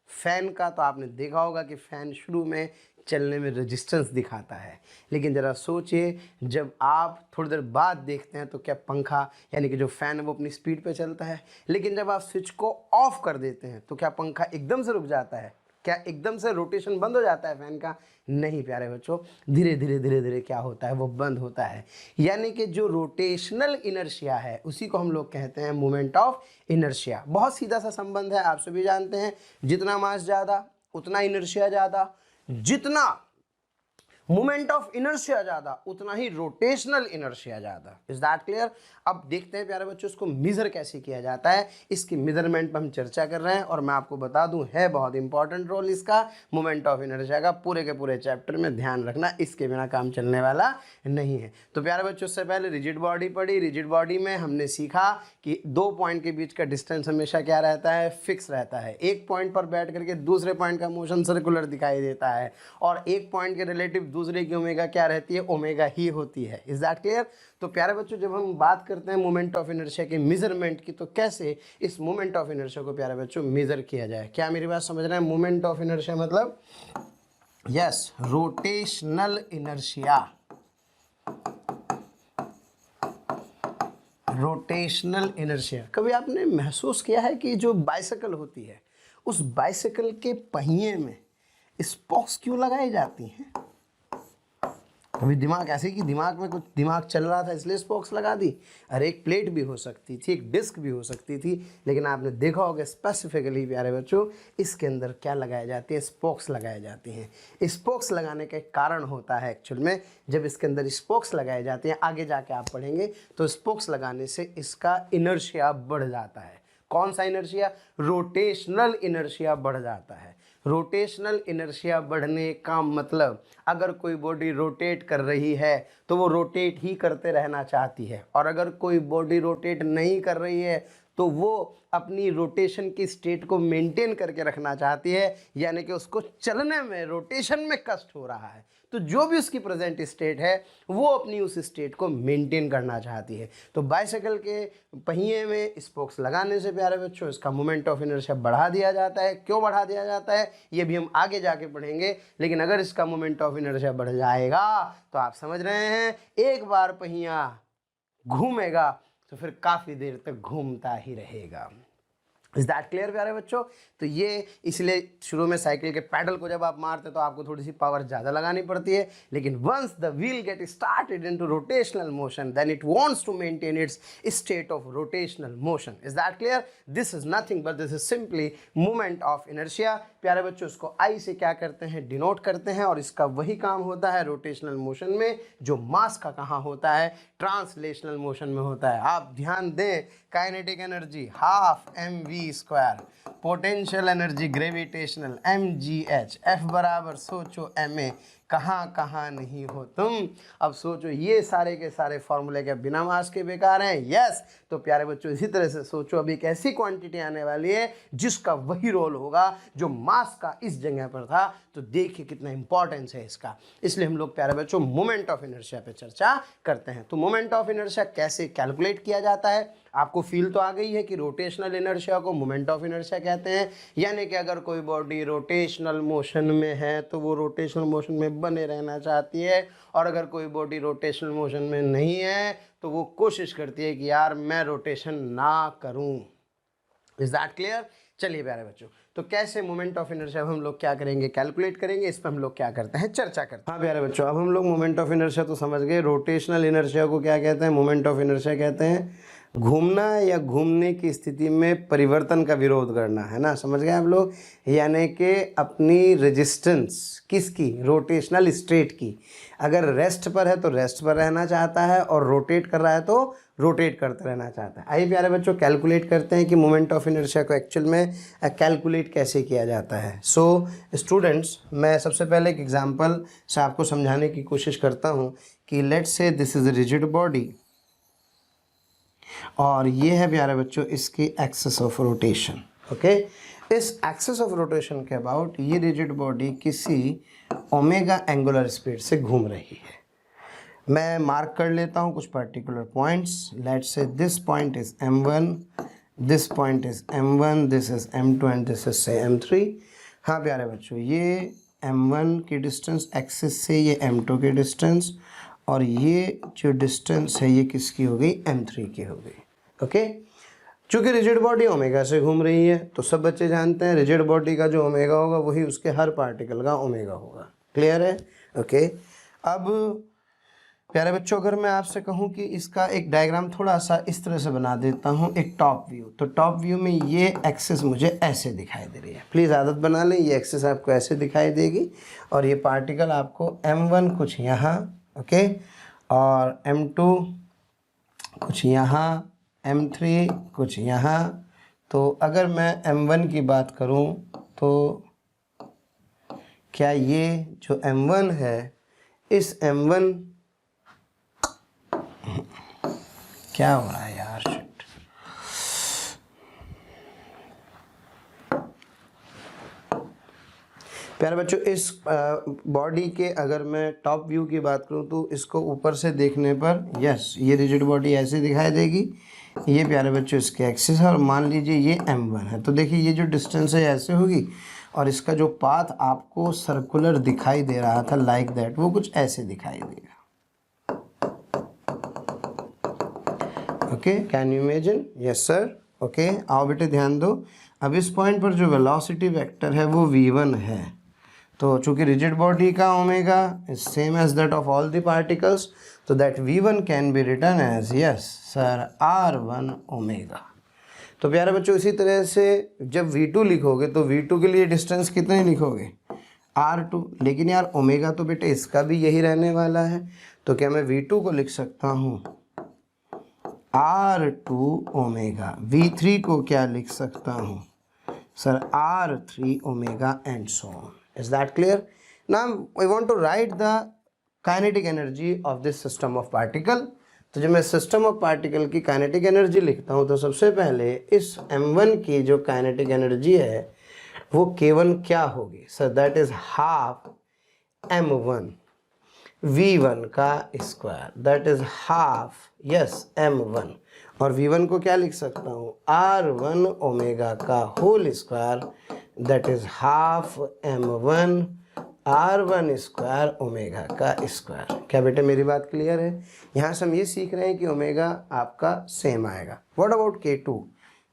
फ़ैन का, तो आपने देखा होगा कि फ़ैन शुरू में चलने में रेजिस्टेंस दिखाता है, लेकिन ज़रा सोचिए जब आप थोड़ी देर बाद देखते हैं तो क्या पंखा यानी कि जो फ़ैन है वो अपनी स्पीड पे चलता है, लेकिन जब आप स्विच को ऑफ कर देते हैं तो क्या पंखा एकदम से रुक जाता है? क्या एकदम से रोटेशन बंद हो जाता है फ़ैन का? नहीं प्यारे बच्चों, धीरे धीरे क्या होता है? वो बंद होता है। यानी कि जो रोटेशनल इनर्शिया है उसी को हम लोग कहते हैं मोमेंट ऑफ इनर्शिया। बहुत सीधा सा संबंध है, आप सभी जानते हैं, जितना मास ज़्यादा उतना इनर्शिया ज़्यादा, जितना मोमेंट ऑफ इनर्शिया ज़्यादा उतना ही रोटेशनल इनर्शिया ज़्यादा। Is that clear? अब देखते हैं प्यारे बच्चों इसको मेज़र कैसे किया जाता है, इसकी मेजरमेंट पर हम चर्चा कर रहे हैं। और मैं आपको बता दूं है बहुत इंपॉर्टेंट रोल इसका मोमेंट ऑफ इनर्शिया का, पूरे के पूरे चैप्टर में ध्यान रखना, इसके बिना काम चलने वाला नहीं है। तो प्यारे बच्चों उससे पहले रिजिड बॉडी पढ़ी। रिजिड बॉडी में हमने सीखा कि 2 पॉइंट के बीच का डिस्टेंस हमेशा क्या रहता है? फिक्स रहता है। एक पॉइंट पर बैठ करके दूसरे पॉइंट का मोशन सर्कुलर दिखाई देता है और एक पॉइंट के रिलेटिव दूसरे की ओमेगा क्या रहती है, ओमेगा ही होती है। Is that clear? तो प्यारे बच्चों जब हम बात करते हैं मोमेंट ऑफ इनर्शिया के मेजरमेंट की, तो कैसे इस मोमेंट ऑफ इनर्शिया को प्यारे बच्चों मेजर किया जाए, क्या मेरी बात समझ रहे हैं? मोमेंट ऑफ इनर्शिया मतलब yes rotational inertia, rotational inertia. कभी आपने महसूस किया है कि जो बाइसाइकिल होती है उस बाइसाइकिल के पहिए में स्पोक्स क्यों लगाई जाती हैं? कभी दिमाग ऐसे कि दिमाग में कुछ दिमाग चल रहा था इसलिए स्पोक्स लगा दी? अरे एक प्लेट भी हो सकती थी, एक डिस्क भी हो सकती थी, लेकिन आपने देखा होगा स्पेसिफिकली प्यारे बच्चों इसके अंदर क्या लगाई जाती है, स्पोक्स लगाई जाती हैं। स्पोक्स लगाने का एक कारण होता है एक्चुअल में, जब इसके अंदर स्पोक्स लगाए जाते हैं, आगे जाके आप पढ़ेंगे, तो स्पोक्स लगाने से इसका इनर्शिया बढ़ जाता है। कौन सा इनर्शिया? रोटेशनल इनर्शिया बढ़ जाता है। रोटेशनल इनर्शिया बढ़ने का मतलब अगर कोई बॉडी रोटेट कर रही है तो वो रोटेट ही करते रहना चाहती है, और अगर कोई बॉडी रोटेट नहीं कर रही है तो वो अपनी रोटेशन की स्टेट को मेंटेन करके रखना चाहती है, यानी कि उसको चलने में, रोटेशन में कष्ट हो रहा है, तो जो भी उसकी प्रेजेंट स्टेट है वो अपनी उस स्टेट को मेंटेन करना चाहती है। तो बाइसाइकिल के पहिए में स्पोक्स लगाने से प्यारे बच्चों इसका मोमेंट ऑफ इनर्शिया बढ़ा दिया जाता है। क्यों बढ़ा दिया जाता है ये भी हम आगे जाके पढ़ेंगे, लेकिन अगर इसका मोमेंट ऑफ इनर्शिया बढ़ जाएगा तो आप समझ रहे हैं एक बार पहिया घूमेगा तो फिर काफ़ी देर तक घूमता ही रहेगा। इज दैट क्लियर प्यारे बच्चों? तो ये इसलिए शुरू में साइकिल के पैडल को जब आप मारते तो आपको थोड़ी सी पावर ज़्यादा लगानी पड़ती है, लेकिन once the wheel get started into rotational motion then it wants to maintain its state of rotational motion. Is that clear? This is nothing but this is simply movement of inertia. प्यारे बच्चों इसको आई से क्या करते हैं, denote करते हैं, और इसका वही काम होता है रोटेशनल मोशन में जो मास का कहाँ होता है, ट्रांसलेशनल मोशन में होता है। आप ध्यान दें, kinetic energy half mv², potential energy gravitational mgh, F बराबर सोचो ma, कहाँ कहाँ नहीं हो तुम। अब सोचो ये सारे के सारे फॉर्मूले के बिना मास के बेकार हैं। यस, तो प्यारे बच्चों इसी तरह से सोचो अब एक ऐसी क्वांटिटी आने वाली है जिसका वही रोल होगा जो मास का इस जगह पर था, तो देखिए कितना इंपॉर्टेंस है इसका। इसलिए हम लोग प्यारे बच्चों मोमेंट ऑफ इनर्शिया पे चर्चा करते हैं। तो मोमेंट ऑफ इनर्शिया कैसे कैलकुलेट किया जाता है, आपको फील तो आ गई है कि रोटेशनल इनर्शिया को मोमेंट ऑफ इनर्शिया कहते हैं, यानी कि अगर कोई बॉडी रोटेशनल मोशन में है तो वो रोटेशनल मोशन में बने रहना चाहती है, और अगर कोई बॉडी रोटेशनल मोशन में नहीं है तो वो कोशिश करती है कि यार मैं रोटेशन ना करूं। Is that clear? चलिए प्यारे बच्चों, तो कैसे मोमेंट ऑफ इनर्शिया हम लोग क्या करेंगे, कैलकुलेट करेंगे, इस पर हम लोग क्या करते हैं, चर्चा करते हैं। हाँ प्यारे बच्चों, अब हम लोग मोमेंट ऑफ इनर्शिया तो समझ गए। रोटेशनल इनर्शिया को क्या कहते हैं, मोमेंट ऑफ इनर्शिया कहते हैं घूमना या घूमने की स्थिति में परिवर्तन का विरोध करना, है ना, समझ गए आप लोग। यानी कि अपनी रेजिस्टेंस किसकी, रोटेशनल स्टेट की, अगर रेस्ट पर है तो रेस्ट पर रहना चाहता है, और रोटेट कर रहा है तो रोटेट करते रहना चाहता है। आइए प्यारे बच्चों कैलकुलेट करते हैं कि मोमेंट ऑफ इनर्शिया को एक्चुअल में कैलकुलेट कैसे किया जाता है। सो स्टूडेंट्स, मैं सबसे पहले एक एग्जांपल से आपको समझाने की कोशिश करता हूँ कि let's say this is rigid body, और ये है प्यारे बच्चों इसकी एक्सिस ऑफ रोटेशन। ओके, इस एक्सिस ऑफ रोटेशन के अबाउट ये रिजिड बॉडी किसी ओमेगा एंगुलर स्पीड से घूम रही है। मैं मार्क कर लेता हूँ कुछ particular points. Let's say this point is m1, this point is m1, this is m2 and this is से m3। हाँ प्यारे बच्चों, ये m1 की डिस्टेंस एक्सिस से, ये m2 की डिस्टेंस, और ये जो डिस्टेंस है ये किसकी हो गई, m3 की हो गई। ओके, चूँकि रिजिड बॉडी ओमेगा से घूम रही है तो सब बच्चे जानते हैं रिजिड बॉडी का जो ओमेगा होगा वही उसके हर पार्टिकल का ओमेगा होगा। क्लियर है? ओके, अब प्यारे बच्चों अगर मैं आपसे कहूं कि इसका एक डायग्राम थोड़ा सा इस तरह से बना देता हूं, एक टॉप व्यू, तो टॉप व्यू में ये एक्सिस मुझे ऐसे दिखाई दे रही है। प्लीज़ आदत बना लें, ये एक्सिस आपको ऐसे दिखाई देगी, और ये पार्टिकल आपको m1 कुछ यहाँ, ओके, और m2 कुछ यहाँ, m3 कुछ यहाँ। तो अगर मैं m1 की बात करूं तो क्या ये जो m1 है, इस m1 क्या हो रहा है यार, शिट, प्यारे बच्चों, इस बॉडी के अगर मैं टॉप व्यू की बात करूं तो इसको ऊपर से देखने पर यस ये रिजिड बॉडी ऐसे दिखाई देगी। ये प्यारे बच्चों इसके एक्सिस है और मान लीजिए ये m1 है, तो देखिए ये जो डिस्टेंस है ऐसे होगी और इसका जो पाथ आपको सर्कुलर दिखाई दे रहा था लाइक दैट, वो कुछ ऐसे दिखाई देगा। Okay, can you imagine? Yes sir. Okay, आओ बेटे ध्यान दो। अब इस पॉइंट पर जो वेलोसिटी वेक्टर है वो v1 है, तो चूंकि रिजिड बॉडी का omega is same as that of all the particles, तो that v1 can be written as yes sir r1 omega. तो प्यारे बच्चों इसी तरह से जब v2 लिखोगे तो v2 के लिए डिस्टेंस कितने लिखोगे? r2। लेकिन यार ओमेगा तो बेटे इसका भी यही रहने वाला है, तो क्या मैं v2 को लिख सकता हूँ r2 ओमेगा, v3 को क्या लिख सकता हूँ sir r3 omega and so on. Is that clear? Now I want to write the kinetic energy of this system of particle. तो जब मैं सिस्टम ऑफ पार्टिकल की काइनेटिक एनर्जी लिखता हूँ तो सबसे पहले इस m1 की जो काइनेटिक एनर्जी है वो k1 क्या होगी sir? That is half m1 v1 का square, that is half yes m1, और v1 को क्या लिख सकता हूँ r1 ओमेगा का whole square, that is half m1 r1 square omega का स्क्वायर। क्या बेटे मेरी बात क्लियर है? यहाँ से हम ये सीख रहे हैं कि ओमेगा आपका सेम आएगा। What about k2?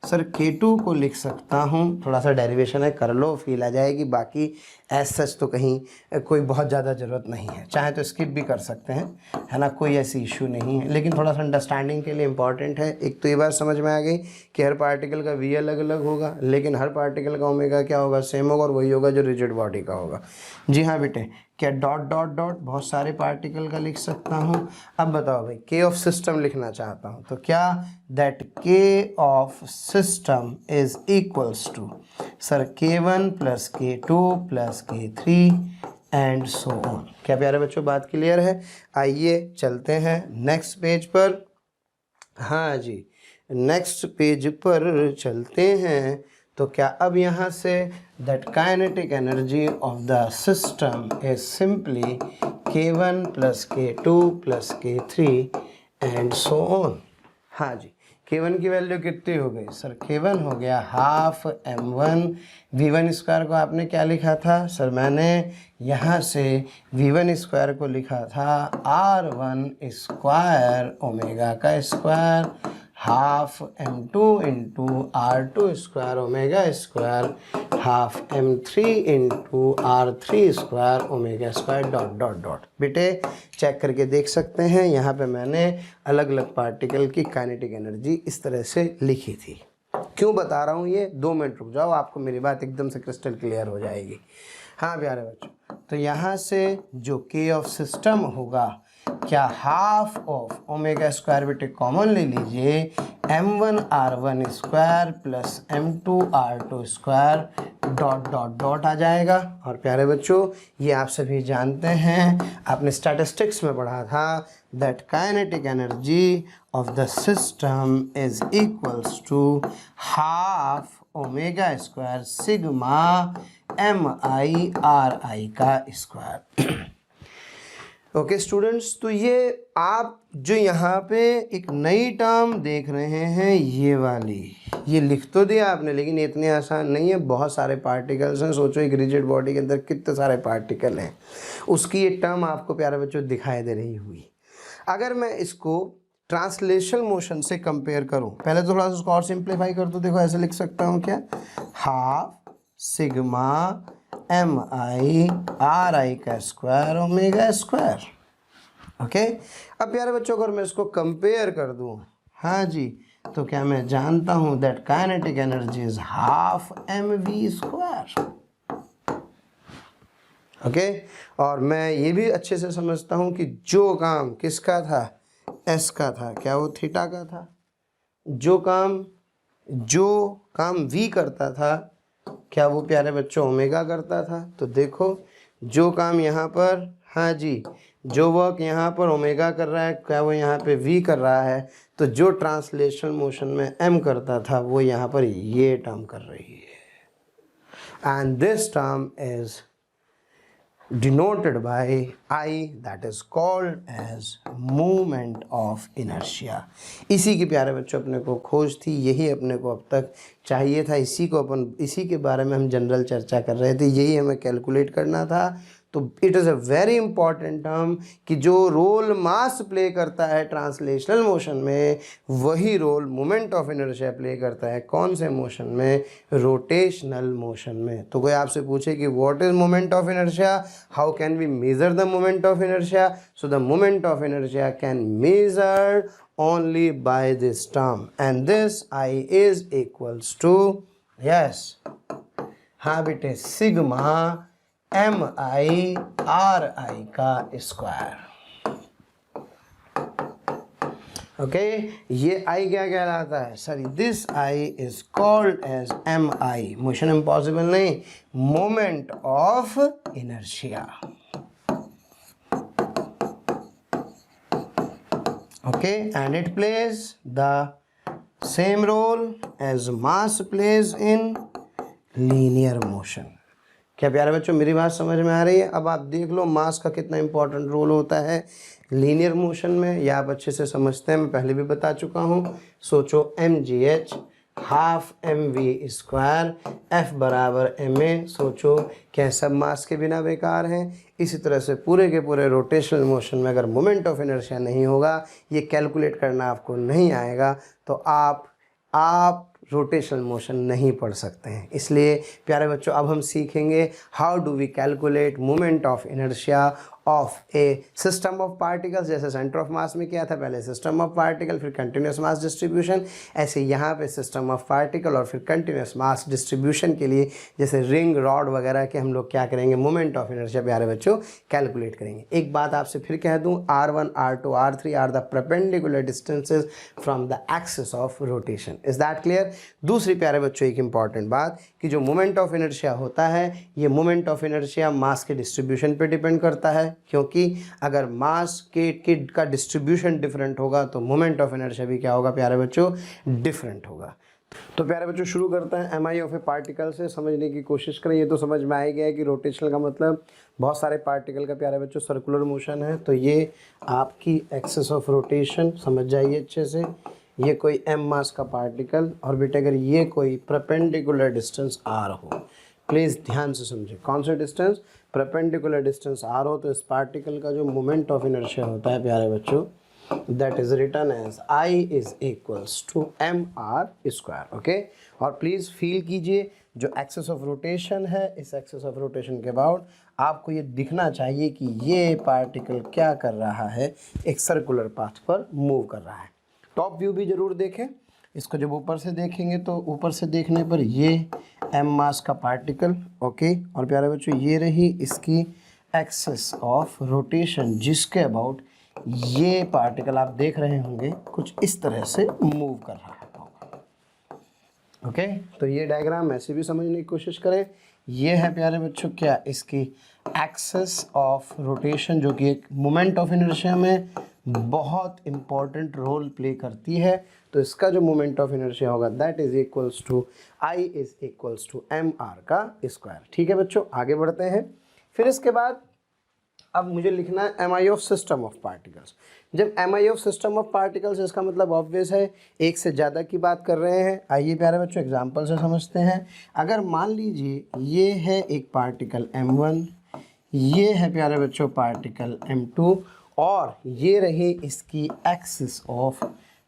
Sir k2 को लिख सकता हूँ, थोड़ा सा डेरिवेशन है कर लो फील आ जाएगी, बाकी एज सच तो कहीं कोई बहुत ज़्यादा ज़रूरत नहीं है, चाहे तो स्किप भी कर सकते हैं, है ना, कोई ऐसी इशू नहीं है, लेकिन थोड़ा सा अंडरस्टैंडिंग के लिए इम्पॉर्टेंट है। एक तो ये बात समझ में आ गई कि हर पार्टिकल का v अलग अलग होगा, लेकिन हर पार्टिकल का ओमेगा क्या होगा? सेम होगा, और वही होगा जो रिजिड बॉडी का होगा। जी हाँ बेटे, क्या डॉट डॉट डॉट बहुत सारे पार्टिकल का लिख सकता हूँ? अब बताओ भाई, के ऑफ सिस्टम लिखना चाहता हूँ तो क्या? That K of system is equals to sir k1 plus k2 plus k3 and so on. क्या प्यारे बच्चों बात क्लियर है? आइए चलते हैं नेक्स्ट पेज पर। हाँ जी, नेक्स्ट पेज पर चलते हैं। तो क्या अब यहाँ say that kinetic energy of the system is simply k1 plus k2 plus k3 and so on. हाँ जी, k1 की वैल्यू कितनी हो गई सर? k1 हो गया हाफ m1, v1 स्क्वायर को आपने क्या लिखा था सर? मैंने यहाँ से v1 स्क्वायर को लिखा था r1 स्क्वायर ओमेगा का square, half m2 into r2 square omega square, half m3 into r3 square omega square dot dot dot. बेटे चेक करके देख सकते हैं, यहाँ पे मैंने अलग अलग पार्टिकल की काइनेटिक एनर्जी इस तरह से लिखी थी। क्यों बता रहा हूँ ये? 2 मिनट रुक जाओ, आपको मेरी बात एकदम से क्रिस्टल क्लियर हो जाएगी। हाँ प्यारे बच्चों, तो यहाँ से जो के ऑफ सिस्टम होगा, क्या हाफ ऑफ ओमेगा स्क्वायर बेटे कॉमन ले लीजिए, m1 r1 square plus m2 r2 square dot dot dot आ जाएगा। और प्यारे बच्चों ये आप सभी जानते हैं, आपने स्टैटिस्टिक्स में पढ़ा था that kinetic energy of the system is equals to half omega square sigma mi ri का स्क्वायर। ओके स्टूडेंट्स, तो ये आप जो यहाँ पे एक नई टर्म देख रहे हैं ये वाली, ये लिख तो दिया आपने, लेकिन इतनी आसान नहीं है। बहुत सारे पार्टिकल्स हैं, सोचो एक रिजिड बॉडी के अंदर कितने सारे पार्टिकल हैं, उसकी ये टर्म आपको प्यारे बच्चों दिखाई दे रही हुई। अगर मैं इसको ट्रांसलेशनल मोशन से कंपेयर करूँ, पहले तो थोड़ा सा उसको और सिंप्लीफाई कर दो। देखो ऐसे लिख सकता हूँ क्या, हाफ सिग्मा mi ri का स्क्वायर ओमेगा स्क्वायर। ओके, अब प्यारे बच्चों अगर मैं इसको कंपेयर कर दूं, हाँ जी, तो क्या मैं जानता हूं that kinetic energy is half mv square. Okay, और मैं ये भी अच्छे से समझता हूं कि जो काम किसका था, s का था, क्या वो थीटा का था? जो काम v करता था, क्या वो प्यारे बच्चों ओमेगा करता था? तो देखो जो काम यहाँ पर, हाँ जी, जो वर्क यहाँ पर ओमेगा कर रहा है, क्या वो यहाँ पे v कर रहा है? तो जो ट्रांसलेशनल मोशन में m करता था वो यहाँ पर ये टर्म कर रही है, and this term is denoted by I, that is called as moment of inertia। इसी की प्यारे बच्चों अपने को खोज थी, यही अपने को अब तक चाहिए था, इसी के बारे में हम जनरल चर्चा कर रहे थे, यही हमें कैलकुलेट करना था। तो it is a very important term कि जो रोल मास प्ले करता है ट्रांसलेशनल मोशन में, वही role moment of inertia play करता है कौन से मोशन में, रोटेशनल मोशन में। तो कोई आपसे पूछे कि what is moment of inertia, how can we measure the moment of inertia, so the moment of inertia can measure only by this term, and this I is equals to, yes, हाँ बेटे, sigma MI RI का square. Okay, ये I क्या कहलाता है, sorry, this I is called as MI, motion impossible नहीं, moment of inertia. Okay, and it plays the same role as mass plays in linear motion। क्या प्यारे बच्चों मेरी बात समझ में आ रही है? अब आप देख लो मास का कितना इंपॉर्टेंट रोल होता है लीनियर मोशन में, या आप अच्छे से समझते हैं, मैं पहले भी बता चुका हूँ। सोचो mgh half mv square, F बराबर ma। सोचो क्या सब मास के बिना बेकार हैं? इसी तरह से पूरे के पूरे रोटेशनल मोशन में अगर मोमेंट ऑफ इनर्शिया नहीं होगा, ये कैलकुलेट करना आपको नहीं आएगा, तो आप रोटेशनल मोशन नहीं पढ़ सकते हैं। इसलिए प्यारे बच्चों अब हम सीखेंगे how do we calculate moment of inertia of a system of particles. जैसे सेंटर ऑफ मास में क्या था, पहले सिस्टम ऑफ पार्टिकल, फिर कंटिन्यूस मास डिस्ट्रीब्यूशन, ऐसे यहाँ पे सिस्टम ऑफ पार्टिकल और फिर कंटिन्यूस मास डिस्ट्रीब्यूशन के लिए जैसे रिंग रॉड वगैरह के हम लोग क्या करेंगे, मोमेंट ऑफ इनर्शिया प्यारे बच्चों कैलकुलेट करेंगे। एक बात आपसे फिर कह दूँ, R1 R2 R3 are the perpendicular distances from the axis of rotation. Is that clear? दूसरी प्यारे बच्चों एक इंपॉर्टेंट बात कि जो मोमेंट ऑफ इनर्शिया होता है, ये मोमेंट ऑफ इनर्शिया मास के डिस्ट्रीब्यूशन पे डिपेंड करता है, क्योंकि अगर मास का डिस्ट्रीब्यूशन डिफरेंट होगा तो मोमेंट ऑफ इनर्शिया भी क्या होगा प्यारे बच्चों, डिफरेंट होगा। तो प्यारे बच्चों शुरू करते हैं M I of a particle से, समझने की कोशिश करें। ये तो समझ में आ ही गया है कि रोटेशनल का मतलब बहुत सारे पार्टिकल का प्यारे बच्चों सर्कुलर मोशन है। तो ये आपकी एक्सिस ऑफ रोटेशन समझ जाइए अच्छे से, ये कोई m मास का पार्टिकल, और बेटे अगर ये कोई परपेंडिकुलर डिस्टेंस r हो, प्लीज़ ध्यान से समझें, कौन सा डिस्टेंस, परपेंडिकुलर डिस्टेंस r हो, तो इस पार्टिकल का जो मोमेंट ऑफ इनर्शिया होता है प्यारे बच्चों, that is written as I is equals to mr square. Okay, और प्लीज़ फील कीजिए जो एक्सिस ऑफ रोटेशन है, इस एक्सिस ऑफ रोटेशन के अबाउट आपको ये दिखना चाहिए कि ये पार्टिकल क्या कर रहा है, एक सर्कुलर पाथ पर मूव कर रहा है। टॉप व्यू भी ज़रूर देखें, इसको जब ऊपर से देखेंगे तो ऊपर से देखने पर ये m मास का पार्टिकल, ओके, और प्यारे बच्चों ये रही इसकी एक्सिस ऑफ रोटेशन, जिसके अबाउट ये पार्टिकल आप देख रहे होंगे कुछ इस तरह से मूव कर रहा है। ओके, तो ये डायग्राम ऐसे भी समझने की कोशिश करें। ये है प्यारे बच्चों क्या, इसकी एक्सिस ऑफ रोटेशन, जो कि एक मोमेंट ऑफ इनर्शिया में बहुत इंपॉर्टेंट रोल प्ले करती है। तो इसका जो मोमेंट ऑफ इनर्शिया होगा that is equals to I is equals to mr का स्क्वायर। ठीक है बच्चों, आगे बढ़ते हैं। फिर इसके बाद अब मुझे लिखना है M I of system of particles. जब M I of system of particles, इसका मतलब ऑब्वियस है एक से ज़्यादा की बात कर रहे हैं। आइए प्यारे बच्चों एग्जांपल से समझते हैं। अगर मान लीजिए ये है एक पार्टिकल m1, ये है प्यारे बच्चों पार्टिकल m2, और ये रही इसकी axis of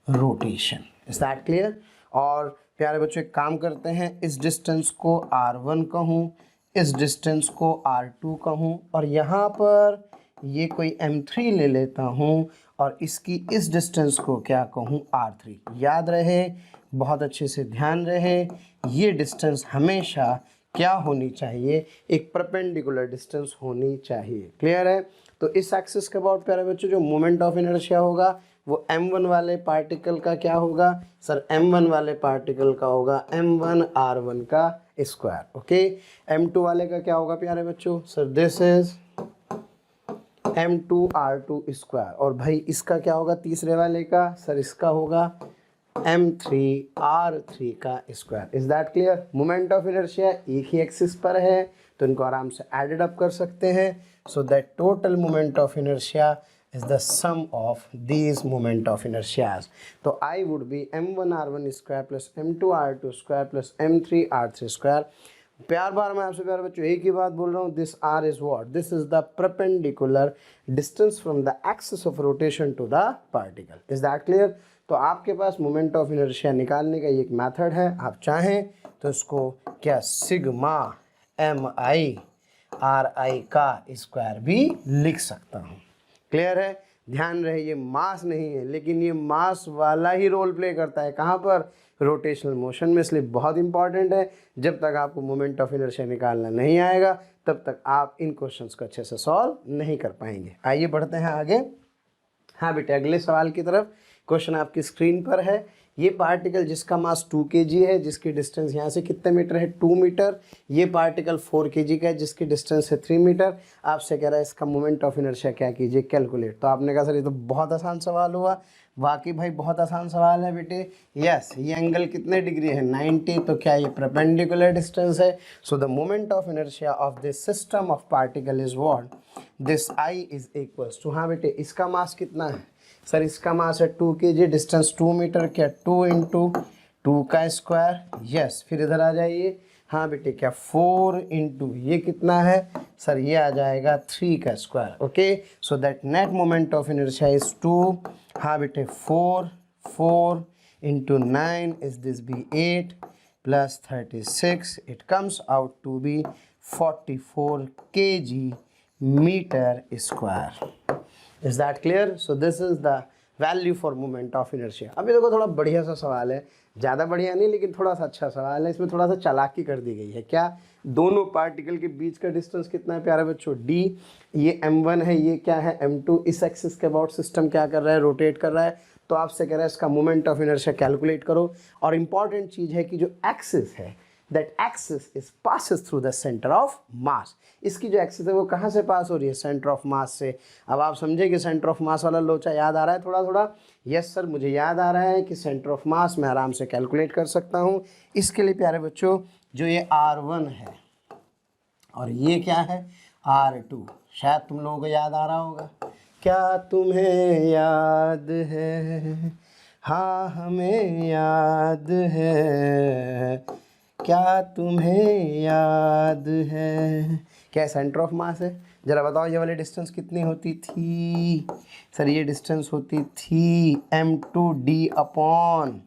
rotation. Is that clear? और प्यारे बच्चों एक काम करते हैं, इस डिस्टेंस को r1 कहूँ, इस डिस्टेंस को r2 कहूँ, और यहाँ पर ये कोई m3 ले लेता हूँ, और इसकी इस डिस्टेंस को क्या कहूँ, r3। याद रहे, बहुत अच्छे से ध्यान रहे, ये डिस्टेंस हमेशा क्या होनी चाहिए, एक परपेंडिकुलर डिस्टेंस होनी चाहिए। क्लियर है? तो इस एक्सिस के अबाउट प्यारे बच्चों जो मोमेंट ऑफ इनर्शिया होगा वो m1 वाले पार्टिकल का क्या होगा सर, m1 वाले पार्टिकल का होगा m1 r1 का स्क्वायर। ओके, m2 वाले का क्या होगा प्यारे बच्चों, sir this is m2 r2 square. और भाई इसका क्या होगा तीसरे वाले का, सर इसका होगा m3 r3 का square. Is that clear? Moment of inertia एक ही एक्सिस पर है, तो इनको आराम से एडेड अप कर सकते हैं. So that total moment of inertia is the sum of these moment of inertias. तो I would be m1 r1 square plus m2 r2 square plus m3 r3 square. प्यार बार मैं आपसे प्यारे बच्चों एक ही बात बोल रहा हूँ. This r is what? This is the perpendicular distance from the axis of rotation to the particle. Is that clear? तो आपके पास मोमेंट ऑफ इनर्शिया निकालने का एक मेथड है. आप चाहें तो इसको क्या sigma m i r i का स्क्वायर भी लिख सकता हूँ. क्लियर है? ध्यान रहे ये मास नहीं है, लेकिन ये मास वाला ही रोल प्ले करता है. कहाँ पर? रोटेशनल मोशन में. इसलिए बहुत इंपॉर्टेंट है. जब तक आपको मोमेंट ऑफ इनर्शिया निकालना नहीं आएगा तब तक आप इन क्वेश्चंस को अच्छे से सॉल्व नहीं कर पाएंगे. आइए बढ़ते हैं आगे. हाँ बेटे, अगले सवाल की तरफ. क्वेश्चन आपकी स्क्रीन पर है. ये पार्टिकल जिसका मास 2 kg है, जिसकी डिस्टेंस यहाँ से कितने मीटर है? 2 मीटर. ये पार्टिकल 4 kg का है, जिसकी डिस्टेंस है 3 मीटर. आपसे कह रहा है इसका मोमेंट ऑफ इनर्शिया क्या कीजिए, कैलकुलेट. तो आपने कहा सर ये तो बहुत आसान सवाल हुआ. वाकई भाई बहुत आसान सवाल है बेटे. यस, ये एंगल कितने डिग्री है? 90. तो क्या ये परपेंडिकुलर डिस्टेंस है? So the moment of inertia of this system of particle is what? This I is equals to, हाँ बेटे इसका मास कितना है? सर इसका मास है 2 kg, डिस्टेंस 2 मीटर. क्या 2 इंटू 2 का स्क्वायर. यस, फिर इधर आ जाइए. हाँ बेटे, क्या 4 इंटू ये कितना है? सर ये आ जाएगा 3 का square. Okay, so that net moment of inertia is 2. हाँ बेटे, 4 into 9 is this be 8 plus 36. It comes out to be 44 kg metre square. Is that clear? So this is the value for moment of inertia. अभी देखो थोड़ा बढ़िया सा सवाल है. ज़्यादा बढ़िया नहीं, लेकिन थोड़ा सा अच्छा सवाल है. इसमें थोड़ा सा चालाकी कर दी गई है. क्या? दोनों पार्टिकल के बीच का डिस्टेंस कितना है प्यारे बच्चों? d. ये m1 है, ये क्या है? m2. इस एक्सिस के अबाउट सिस्टम क्या कर रहा है? रोटेट कर रहा है. तो आपसे कह रहा है इसका मोमेंट ऑफ इनर्शिया कैलकुलेट करो. और इंपॉर्टेंट चीज़ है कि जो एक्सिस है, that axis is passes through the center of mass. इसकी जो एक्सिस है वो कहाँ से पास हो रही है? सेंटर ऑफ मास से. अब आप समझे कि सेंटर ऑफ मास वाला लोचा याद आ रहा है थोड़ा थोड़ा? यस सर, मुझे याद आ रहा है कि सेंटर ऑफ मास मैं आराम से कैलकुलेट कर सकता हूँ. इसके लिए प्यारे बच्चों जो ये R1 है और ये क्या है? R2. शायद तुम लोगों को याद आ रहा होगा. क्या तुम्हें याद है? हाँ हमें याद है. क्या तुम्हें याद है? क्या सेंटर ऑफ मास है? जरा बताओ ये वाली डिस्टेंस कितनी होती थी? सर ये डिस्टेंस होती थी m2d upon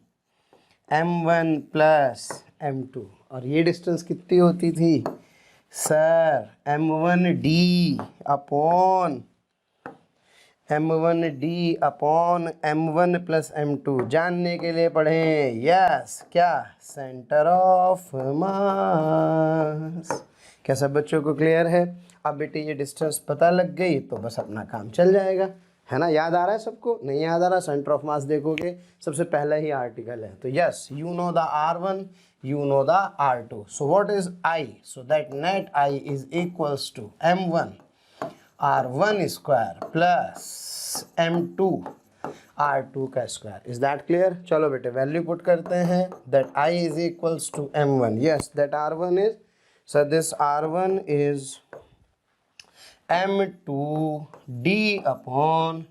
m1 plus m2. और ये डिस्टेंस कितनी होती थी? Sir m1d upon m1 plus m2. जानने के लिए पढ़ें. यस, क्या? सेंटर ऑफ मास. क्या सब बच्चों को क्लियर है? अब बेटे ये डिस्टेंस पता लग गई तो बस अपना काम चल जाएगा, है ना? याद आ रहा है सबको? नहीं याद आ रहा? सेंटर ऑफ मास देखोगे सबसे पहला ही आर्टिकल है. तो yes, you know the R1, you know the R2. So what is I? So that net I is equals to m1 R1 square plus m2 R2 का स्क्वायर. Is that clear? चलो बेटे value put करते हैं. That I is equals to m1. yes, that R1 is, so this R1 is m2d upon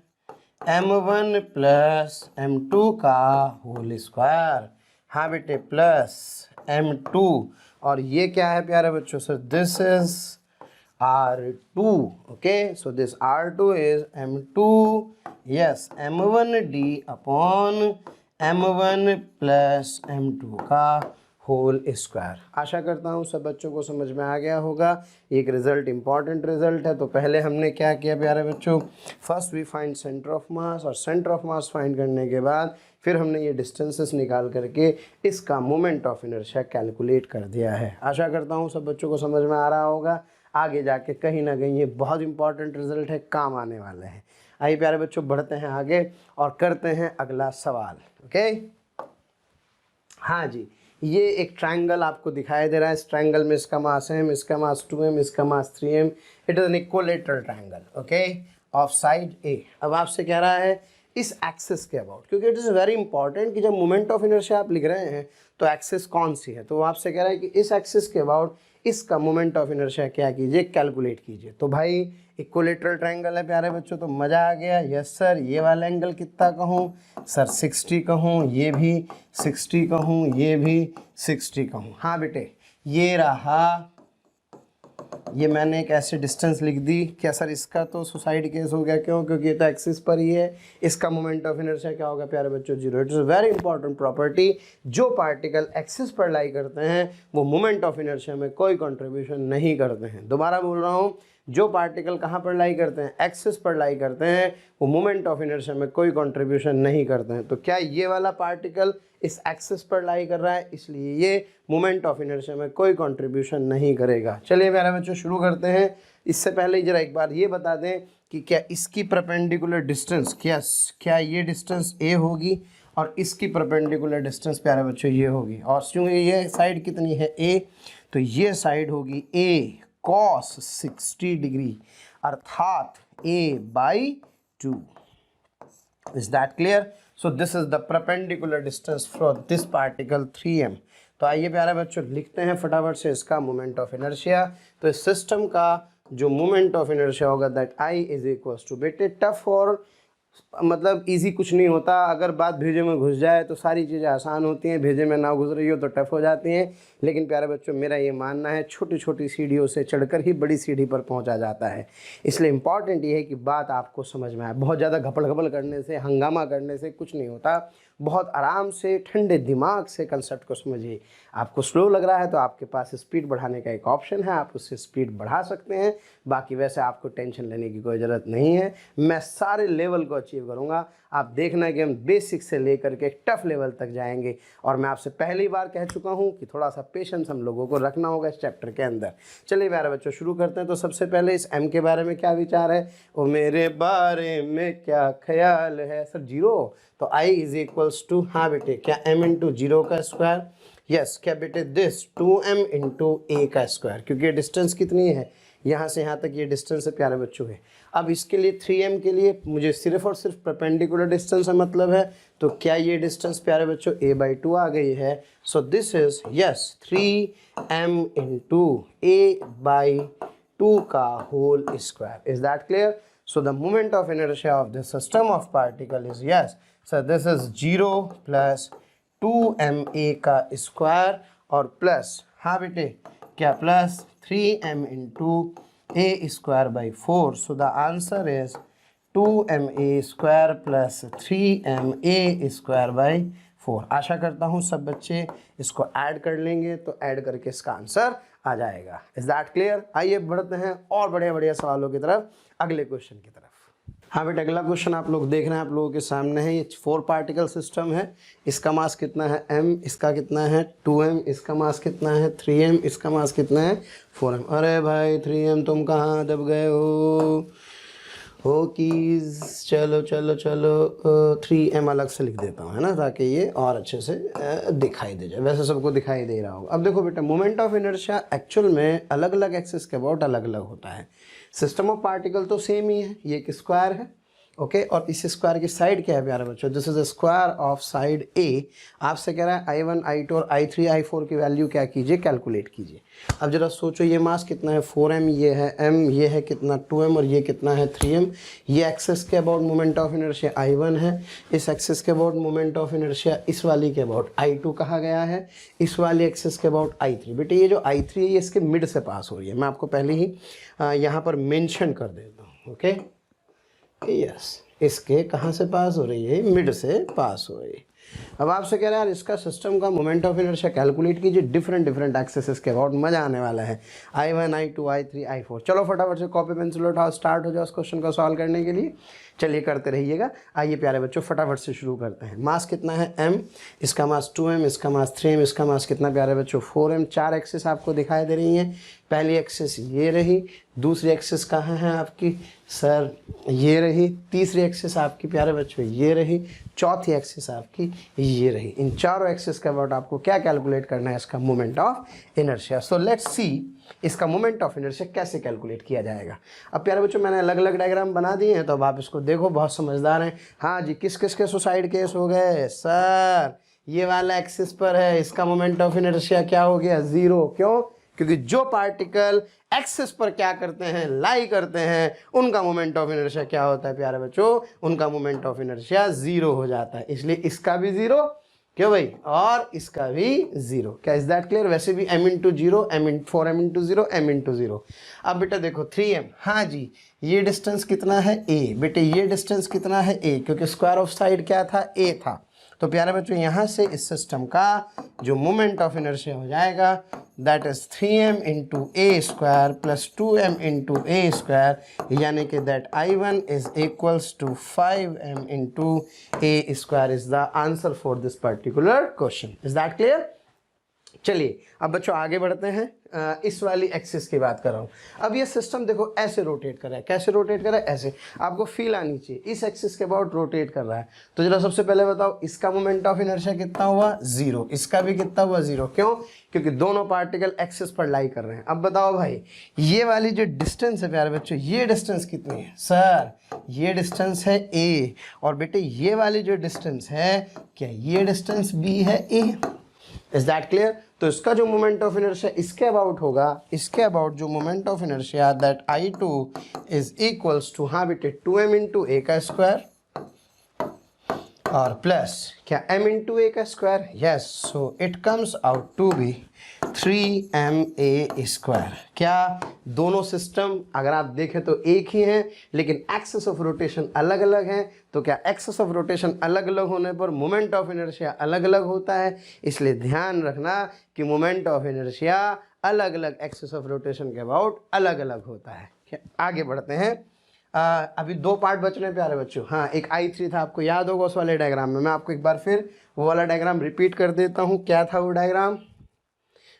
m1 plus m2 का whole square. हाँ बेटे, plus m2. और ये क्या है प्यारे बच्चों? Sir this is R2. Okay, so this R2 is m2, yes, m1d upon m1 plus m2 का होल स्क्वायर. आशा करता हूँ सब बच्चों को समझ में आ गया होगा. एक रिजल्ट इंपॉर्टेंट रिजल्ट है. तो पहले हमने क्या किया प्यारे बच्चों? First we find centre of mass, और सेंटर ऑफ मास फाइंड करने के बाद फिर हमने ये डिस्टेंसेस निकाल करके इसका मोमेंट ऑफ इनर्शिया कैलकुलेट कर दिया है. आशा करता हूँ सब बच्चों को समझ में आ रहा होगा. आगे जाके कहीं ना कहीं ये बहुत इंपॉर्टेंट रिजल्ट है, काम आने वाले हैं. आइए प्यारे बच्चों बढ़ते हैं आगे और करते हैं अगला सवाल. ओके, हाँ जी, ये एक ट्रायंगल आपको दिखाई दे रहा है. इस ट्रायंगल में इसका मास m, इसका मास 2m, इसका मास 3m. It is an equilateral triangle. Okay, of side A. अब आपसे कह रहा है इस एक्सिस के अबाउट, क्योंकि इट इज़ वेरी इंपॉर्टेंट कि जब मोमेंट ऑफ इनर्शिया आप लिख रहे हैं तो एक्सिस कौन सी है. तो वो आपसे कह रहा है कि इस एक्सिस के अबाउट इसका मोमेंट ऑफ इनर्शिया क्या कीजिए, कैलकुलेट कीजिए। तो भाई इक्विलेटरल ट्रायंगल है प्यारे बच्चों, तो मज़ा आ गया। यस सर, ये वाला एंगल कितना कहूँ सर, 60 कहूँ, ये भी 60 कहूँ, ये भी 60 कहूँ। हाँ बेटे, ये रहा, ये मैंने एक ऐसे डिस्टेंस लिख दी। क्या सर इसका तो सुसाइड केस हो गया, क्यों? क्योंकि ये तो एक्सिस पर ही है। इसका मोमेंट ऑफ इनर्शिया क्या होगा प्यारे बच्चों, zero. It is very important property, जो पार्टिकल एक्सिस पर लाई करते हैं वो मोमेंट ऑफ इनर्शिया में कोई कंट्रीब्यूशन नहीं करते हैं। दोबारा बोल रहा हूँ, जो पार्टिकल कहाँ पर लाई करते हैं, एक्सिस पर लाई करते हैं, वो मोमेंट ऑफ इनर्शिया में कोई कंट्रीब्यूशन नहीं करते हैं। तो क्या ये वाला पार्टिकल इस एक्सिस पर लाई कर रहा है, इसलिए ये मोमेंट ऑफ इनर्शिया में कोई कंट्रीब्यूशन नहीं करेगा। चलिए प्यारे बच्चों शुरू करते हैं। इससे पहले जरा एक बार ये बता दें कि क्या इसकी परपेंडिकुलर डिस्टेंस, क्या ये डिस्टेंस ए होगी और इसकी परपेंडिकुलर डिस्टेंस प्यारे बच्चों ये होगी। और क्योंकि ये साइड कितनी है ए, तो ये साइड होगी ए cos 60 डिग्री, अर्थात a/2। Is that clear? So this is the perpendicular distance from this particle 3m। तो आइए प्यारे बच्चों लिखते हैं फटाफट से इसका मोमेंट ऑफ इनर्शिया। तो इस सिस्टम का जो मोमेंट ऑफ इनर्शिया होगा that I is equals to, बेटे टफ और मतलब इजी कुछ नहीं होता। अगर बात भेजे में घुस जाए तो सारी चीज़ें आसान होती हैं, भेजे में ना घुस रही हो तो टफ हो जाती हैं। लेकिन प्यारे बच्चों मेरा ये मानना है, छोटी छोटी सीढ़ियों से चढ़कर ही बड़ी सीढ़ी पर पहुंचा जाता है। इसलिए इम्पॉर्टेंट ये है कि बात आपको समझ में आए। बहुत ज़्यादा घपड़ घपड़ करने से, हंगामा करने से कुछ नहीं होता। बहुत आराम से ठंडे दिमाग से कंसेप्ट को समझिए। आपको स्लो लग रहा है तो आपके पास स्पीड बढ़ाने का एक ऑप्शन है, आप उससे स्पीड बढ़ा सकते हैं। बाकी वैसे आपको टेंशन लेने की कोई ज़रूरत नहीं है, मैं सारे लेवल को अचीव करूँगा। आप देखना कि हम बेसिक से लेकर के टफ लेवल तक जाएंगे। और मैं आपसे पहली बार कह चुका हूँ कि थोड़ा सा पेशेंस हम लोगों को रखना होगा इस चैप्टर के अंदर। चलिए प्यारे बच्चों शुरू करते हैं। तो सबसे पहले इस m के बारे में क्या विचार है, वो मेरे बारे में क्या ख्याल है सर, जीरो। तो I इज इक्वल्स टू, हाँ बेटे, क्या m इंटू जीरो का स्क्वायर, यस। क्या बेटे दिस 2m इंटू a का स्क्वायर, क्योंकि ये डिस्टेंस कितनी है, यहाँ से यहाँ तक ये डिस्टेंस है प्यारे बच्चों है। अब इसके लिए 3m के लिए मुझे सिर्फ और सिर्फ परपेंडिकुलर डिस्टेंस का मतलब है, तो क्या ये डिस्टेंस प्यारे बच्चों a/2 आ गई है। So this is yes 3m into a/2 का whole square. Is that clear? So the moment of inertia of the system of particle is yes sir this is 0 plus 2ma का square और plus, हाँ बेटे, क्या plus 3m into a square by 4। So the answer is 2ma square plus 3ma square by 4। आशा करता हूँ सब बच्चे इसको ऐड कर लेंगे, तो ऐड करके इसका आंसर आ जाएगा। Is that clear? आइए बढ़ते हैं और बढ़िया बढ़िया सवालों की तरफ, अगले क्वेश्चन की तरफ। हाँ बेटा, अगला क्वेश्चन आप लोग देख रहे हैं, आप लोगों के सामने है। ये 4 पार्टिकल सिस्टम है। इसका मास कितना है m, इसका कितना है 2m, इसका मास कितना है 3m, इसका मास कितना है 4m। अरे भाई 3m तुम कहाँ दब गए हो कीज, चलो चलो चलो 3m अलग से लिख देता हूँ, है ना, ताकि ये और अच्छे से दिखाई दे जाए। वैसे सबको दिखाई दे रहा होगा। अब देखो बेटा, मोमेंट ऑफ इनर्शिया एक्चुअल में अलग अलग एक्सिस के अबाउट अलग अलग होता है। सिस्टम ऑफ पार्टिकल तो सेम ही है, ये एक स्क्वायर है, ओके। और इस स्क्वायर की साइड क्या है प्यारे बच्चों, this is the square of side A. आपसे कह रहा है I1, I2 और I3, I4 की वैल्यू क्या कीजिए, कैलकुलेट कीजिए। अब जरा सोचो, ये मास कितना है 4m, ये है m, ये है कितना 2m और ये कितना है 3m। ये एक्सिस के about moment of inertia I1 है, इस एक्सिस के अबाउट मोमेंट ऑफ इनर्शिया इस वाली के अबाउट I2 कहा गया है, इस वाली एक्सिस के अबाउट I3। बेटे ये जो I3 है ये इसके मिड से पास हो रही है, मैं आपको पहले ही यहाँ पर मेंशन कर देता हूँ, ओके। यस, इसके कहाँ से पास हो रही है, मिड से पास हो रही है। अब आपसे कह रहे हैं यार इसका सिस्टम का मोमेंट ऑफ इनर्शिया कैलकुलेट कीजिए डिफरेंट डिफरेंट एक्सेस के अबाउट, मजा आने वाला है। I1, I2, I3, I4। चलो फटाफट से कॉपी पेंसिल उठाओ, स्टार्ट हो जाओ इस क्वेश्चन को सॉल्व करने के लिए। चलिए करते रहिएगा। आइए प्यारे बच्चों फटाफट से शुरू करते हैं। मास कितना है m, इसका मास 2m, इसका मास 3m, इसका मास कितना प्यारे बच्चों 4m। 4 एक्सिस आपको दिखाई दे रही हैं। पहली एक्सिस ये रही, दूसरी एक्सिस कहाँ है आपकी सर, ये रही, तीसरी एक्सिस आपकी प्यारे बच्चों ये रही, चौथी एक्सिस आपकी ये रही। इन चारों एक्सिस के अबाउट आपको क्या कैलकुलेट करना है, इसका moment of inertia. So let's see इसका मोमेंट ऑफ इनर्शिया कैसे कैलकुलेट किया जाएगा। अब प्यारे बच्चों मैंने अलग अलग डायग्राम बना दिए हैं, तो अब आप इसको देखो, बहुत समझदार हैं। हाँ जी, किस किस के सुसाइड केस हो गए सर, ये वाला एक्सिस पर है, इसका मोमेंट ऑफ इनर्शिया क्या हो गया 0। क्यों? क्योंकि जो पार्टिकल एक्सिस पर क्या करते हैं, लाई करते हैं, उनका मोमेंट ऑफ इनर्शिया क्या होता है प्यारे बच्चों, उनका मोमेंट ऑफ इनर्शिया जीरो हो जाता है। इसलिए इसका भी जीरो, क्यों भाई, और इसका भी जीरो। क्या इज दैट क्लियर? वैसे भी m into zero, four M into zero, m into zero. अब बेटा देखो 3m, हाँ जी, ये डिस्टेंस कितना है a, बेटे ये डिस्टेंस कितना है a, क्योंकि स्क्वायर ऑफ साइड क्या था, a था। तो प्यारे बच्चों यहाँ से इस सिस्टम का जो मोमेंट ऑफ इनर्शिया हो जाएगा that is 3m into a square plus 2m into a square, यानी कि that I1 is equals to 5m into a square is the answer for this particular question. Is that clear? चलिए अब बच्चों आगे बढ़ते हैं। इस वाली एक्सिस की बात कर रहा हूँ। अब ये सिस्टम देखो ऐसे रोटेट कर रहा है, कैसे रोटेट कर रहा है, ऐसे। आपको फील आनी चाहिए इस एक्सिस के अबाउट रोटेट कर रहा है। तो जरा सबसे पहले बताओ इसका मोमेंट ऑफ इनर्शिया कितना हुआ, जीरो। इसका भी कितना हुआ, जीरो। क्यों? क्योंकि दोनों पार्टिकल एक्सिस पर लाई कर रहे हैं। अब बताओ भाई ये वाली जो डिस्टेंस है प्यारे बच्चों, ये डिस्टेंस कितनी है? सर ये डिस्टेंस है a, और बेटे ये वाली जो डिस्टेंस है, क्या ये डिस्टेंस b है a? Is that clear? तो इसका जो मोमेंट ऑफ इनर्शिया इसके अबाउट होगा, इसके अबाउट जो moment of inertia that I2 is equals to, हाँ बेटे 2m इंटू ए का स्क्वायर और प्लस क्या m इंटू ए का square. Yes, so it comes out to be 3ma square. क्या दोनों सिस्टम अगर आप देखें तो एक ही हैं, लेकिन एक्सिस ऑफ रोटेशन अलग अलग हैं। तो क्या एक्सिस ऑफ रोटेशन अलग अलग होने पर मोमेंट ऑफ इनर्शिया अलग अलग होता है। इसलिए ध्यान रखना कि मोमेंट ऑफ इनर्शिया अलग अलग एक्सिस ऑफ रोटेशन के अबाउट अलग अलग होता है। आगे बढ़ते हैं। अभी दो पार्ट बच रहे हैं प्यारे बच्चों। हाँ, एक I3 था, आपको याद होगा उस वाले डायग्राम में। मैं आपको एक बार फिर वो वाला डायग्राम रिपीट कर देता हूँ। क्या था वो डायग्राम?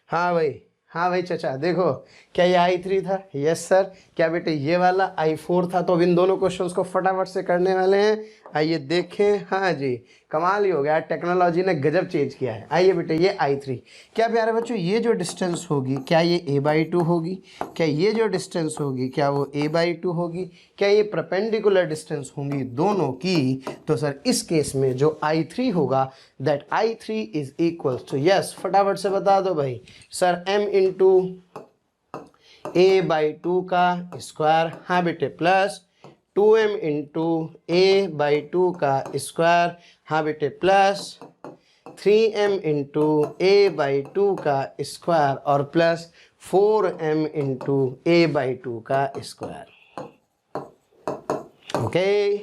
हाँ भाई, हाँ भाई चचा, देखो क्या ये I3 था? Yes sir. क्या बेटे ये वाला I4 था? तो अब इन दोनों क्वेश्चंस को फटाफट से करने वाले हैं। आइए देखें। हाँ जी, कमाल ही हो गया, टेक्नोलॉजी ने गजब चेंज किया है। आइए बेटे ये I3। क्या प्यारे बच्चों ये जो डिस्टेंस होगी क्या ये a/2 होगी? क्या ये जो डिस्टेंस होगी क्या वो a/2 होगी? क्या ये परपेंडिकुलर डिस्टेंस होंगी दोनों की? तो सर इस केस में जो I3 होगा that I3 is equals to, yes फटाफट से बता दो भाई सर, m इंटू a/2 का स्क्वायर, हाँ बेटे, प्लस 2m इंटू a/2 का स्क्वायर, हाँ बेटे, प्लस 3m इंटू a/2 का स्क्वायर और प्लस 4m इंटू a/2 का स्क्वायर। ओके,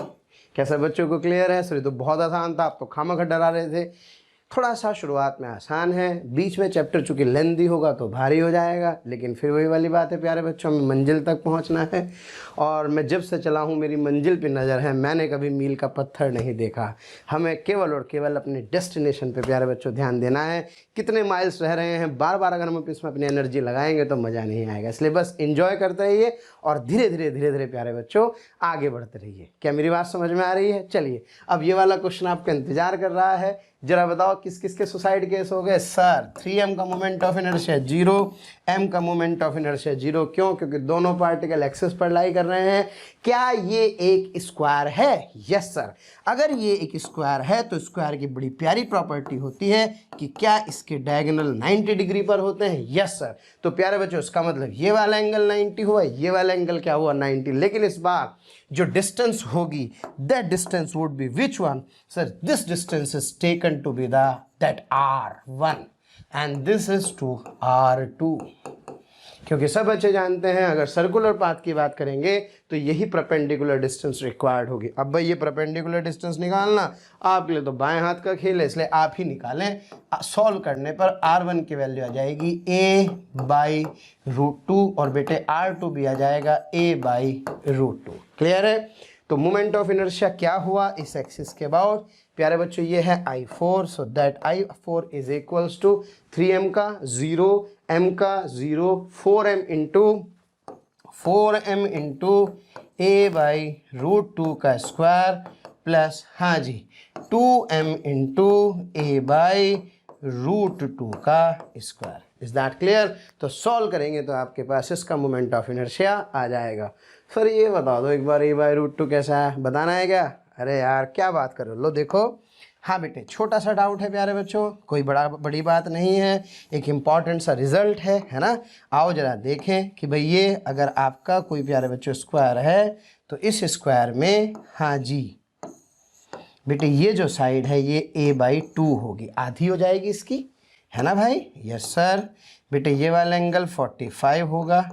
कैसा बच्चों को क्लियर है? सर तो बहुत आसान था, आप तो खामखा डरा रहे थे। थोड़ा सा शुरुआत में आसान है, बीच में चैप्टर चूँकि लेंदी होगा तो भारी हो जाएगा, लेकिन फिर वही वाली बात है प्यारे बच्चों, हमें मंजिल तक पहुंचना है। और मैं जब से चला हूं मेरी मंजिल पे नज़र है, मैंने कभी मील का पत्थर नहीं देखा। हमें केवल और केवल अपने डेस्टिनेशन पे प्यारे बच्चों ध्यान देना है। कितने माइल्स रह रहे हैं, बार बार अगर हम इसमें अपनी एनर्जी लगाएंगे तो मज़ा नहीं आएगा। इसलिए बस इंजॉय करते रहिए और धीरे धीरे प्यारे बच्चों आगे बढ़ते रहिए। क्या मेरी बात समझ में आ रही है? चलिए अब ये वाला क्वेश्चन आपका इंतजार कर रहा है। जरा बताओ किस किस के सुसाइड केस हो गए? सर 3m का moment of inertia zero, m का मोमेंट ऑफ इनर्शिया जीरो। क्यों? क्योंकि दोनों पार्टिकल एक्सिस पर लाई कर रहे हैं। क्या ये एक स्क्वायर है? Yes sir. अगर ये एक स्क्वायर है तो स्क्वायर की बड़ी प्यारी प्रॉपर्टी होती है कि क्या इसके डायगोनल 90 डिग्री पर होते हैं। Yes sir. तो प्यारे बच्चों इसका मतलब ये वाला एंगल 90 हुआ, ये वाला एंगल क्या हुआ? 90। लेकिन इस बार जो डिस्टेंस होगी that distance would be which one? Sir this distance is taken to be that R1 and this is to R2। क्योंकि सब बच्चे जानते हैं अगर सर्कुलर पाथ की बात करेंगे तो यही परपेंडिकुलर डिस्टेंस रिक्वायर्ड होगी। अब भाई ये परपेंडिकुलर डिस्टेंस निकालना आपके लिए तो बाएं हाथ का खेल है, इसलिए आप ही निकालें। सॉल्व करने पर R1 की वैल्यू आ जाएगी a/√2 और बेटे R2 भी आ जाएगा a/√2। क्लियर है? तो मोमेंट ऑफ इनर्शिया क्या हुआ इस एक्सिस के अबाउट? प्यारे बच्चों ये है I4, so that I4 is equals to 3m का 0, m का 0, 4m इंटू a/√2 का स्क्वायर प्लस, हाँ जी, 2m इंटू a/√2 का स्क्वायर। Is that clear? तो सॉल्व करेंगे तो आपके पास इसका मोमेंट ऑफ इनर्शिया आ जाएगा। सर ये बता दो एक बार a/√2 कैसा है, बताना है क्या? अरे यार क्या बात कर रहे हो। लो देखो हाँ बेटे, छोटा सा डाउट है प्यारे बच्चों, कोई बड़ी बात नहीं है, एक इम्पॉर्टेंट सा रिजल्ट है ना। आओ जरा देखें कि भाई ये अगर आपका कोई प्यारे बच्चों स्क्वायर है तो इस स्क्वायर में, हाँ जी बेटे, ये जो साइड है ये a/2 होगी, आधी हो जाएगी इसकी, है ना भाई। Yes sir. बेटे ये वाला एंगल 45 होगा।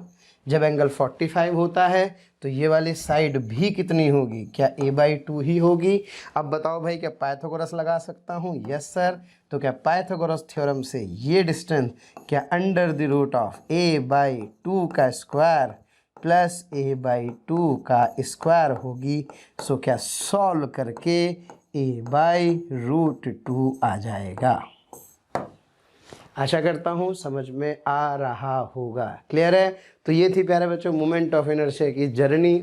जब एंगल 45 होता है तो ये वाली साइड भी कितनी होगी, क्या a/2 ही होगी। अब बताओ भाई, क्या पाइथागोरस लगा सकता हूँ। Yes sir. तो क्या पाइथागोरस थ्योरम से ये डिस्टेंस क्या under the root of a/2 का स्क्वायर प्लस a/2 का स्क्वायर होगी। सो क्या सॉल्व करके a/√2 आ जाएगा। आशा करता हूँ समझ में आ रहा होगा। क्लियर है। तो ये थी प्यारे बच्चों मोमेंट ऑफ इनर्शिया की जर्नी।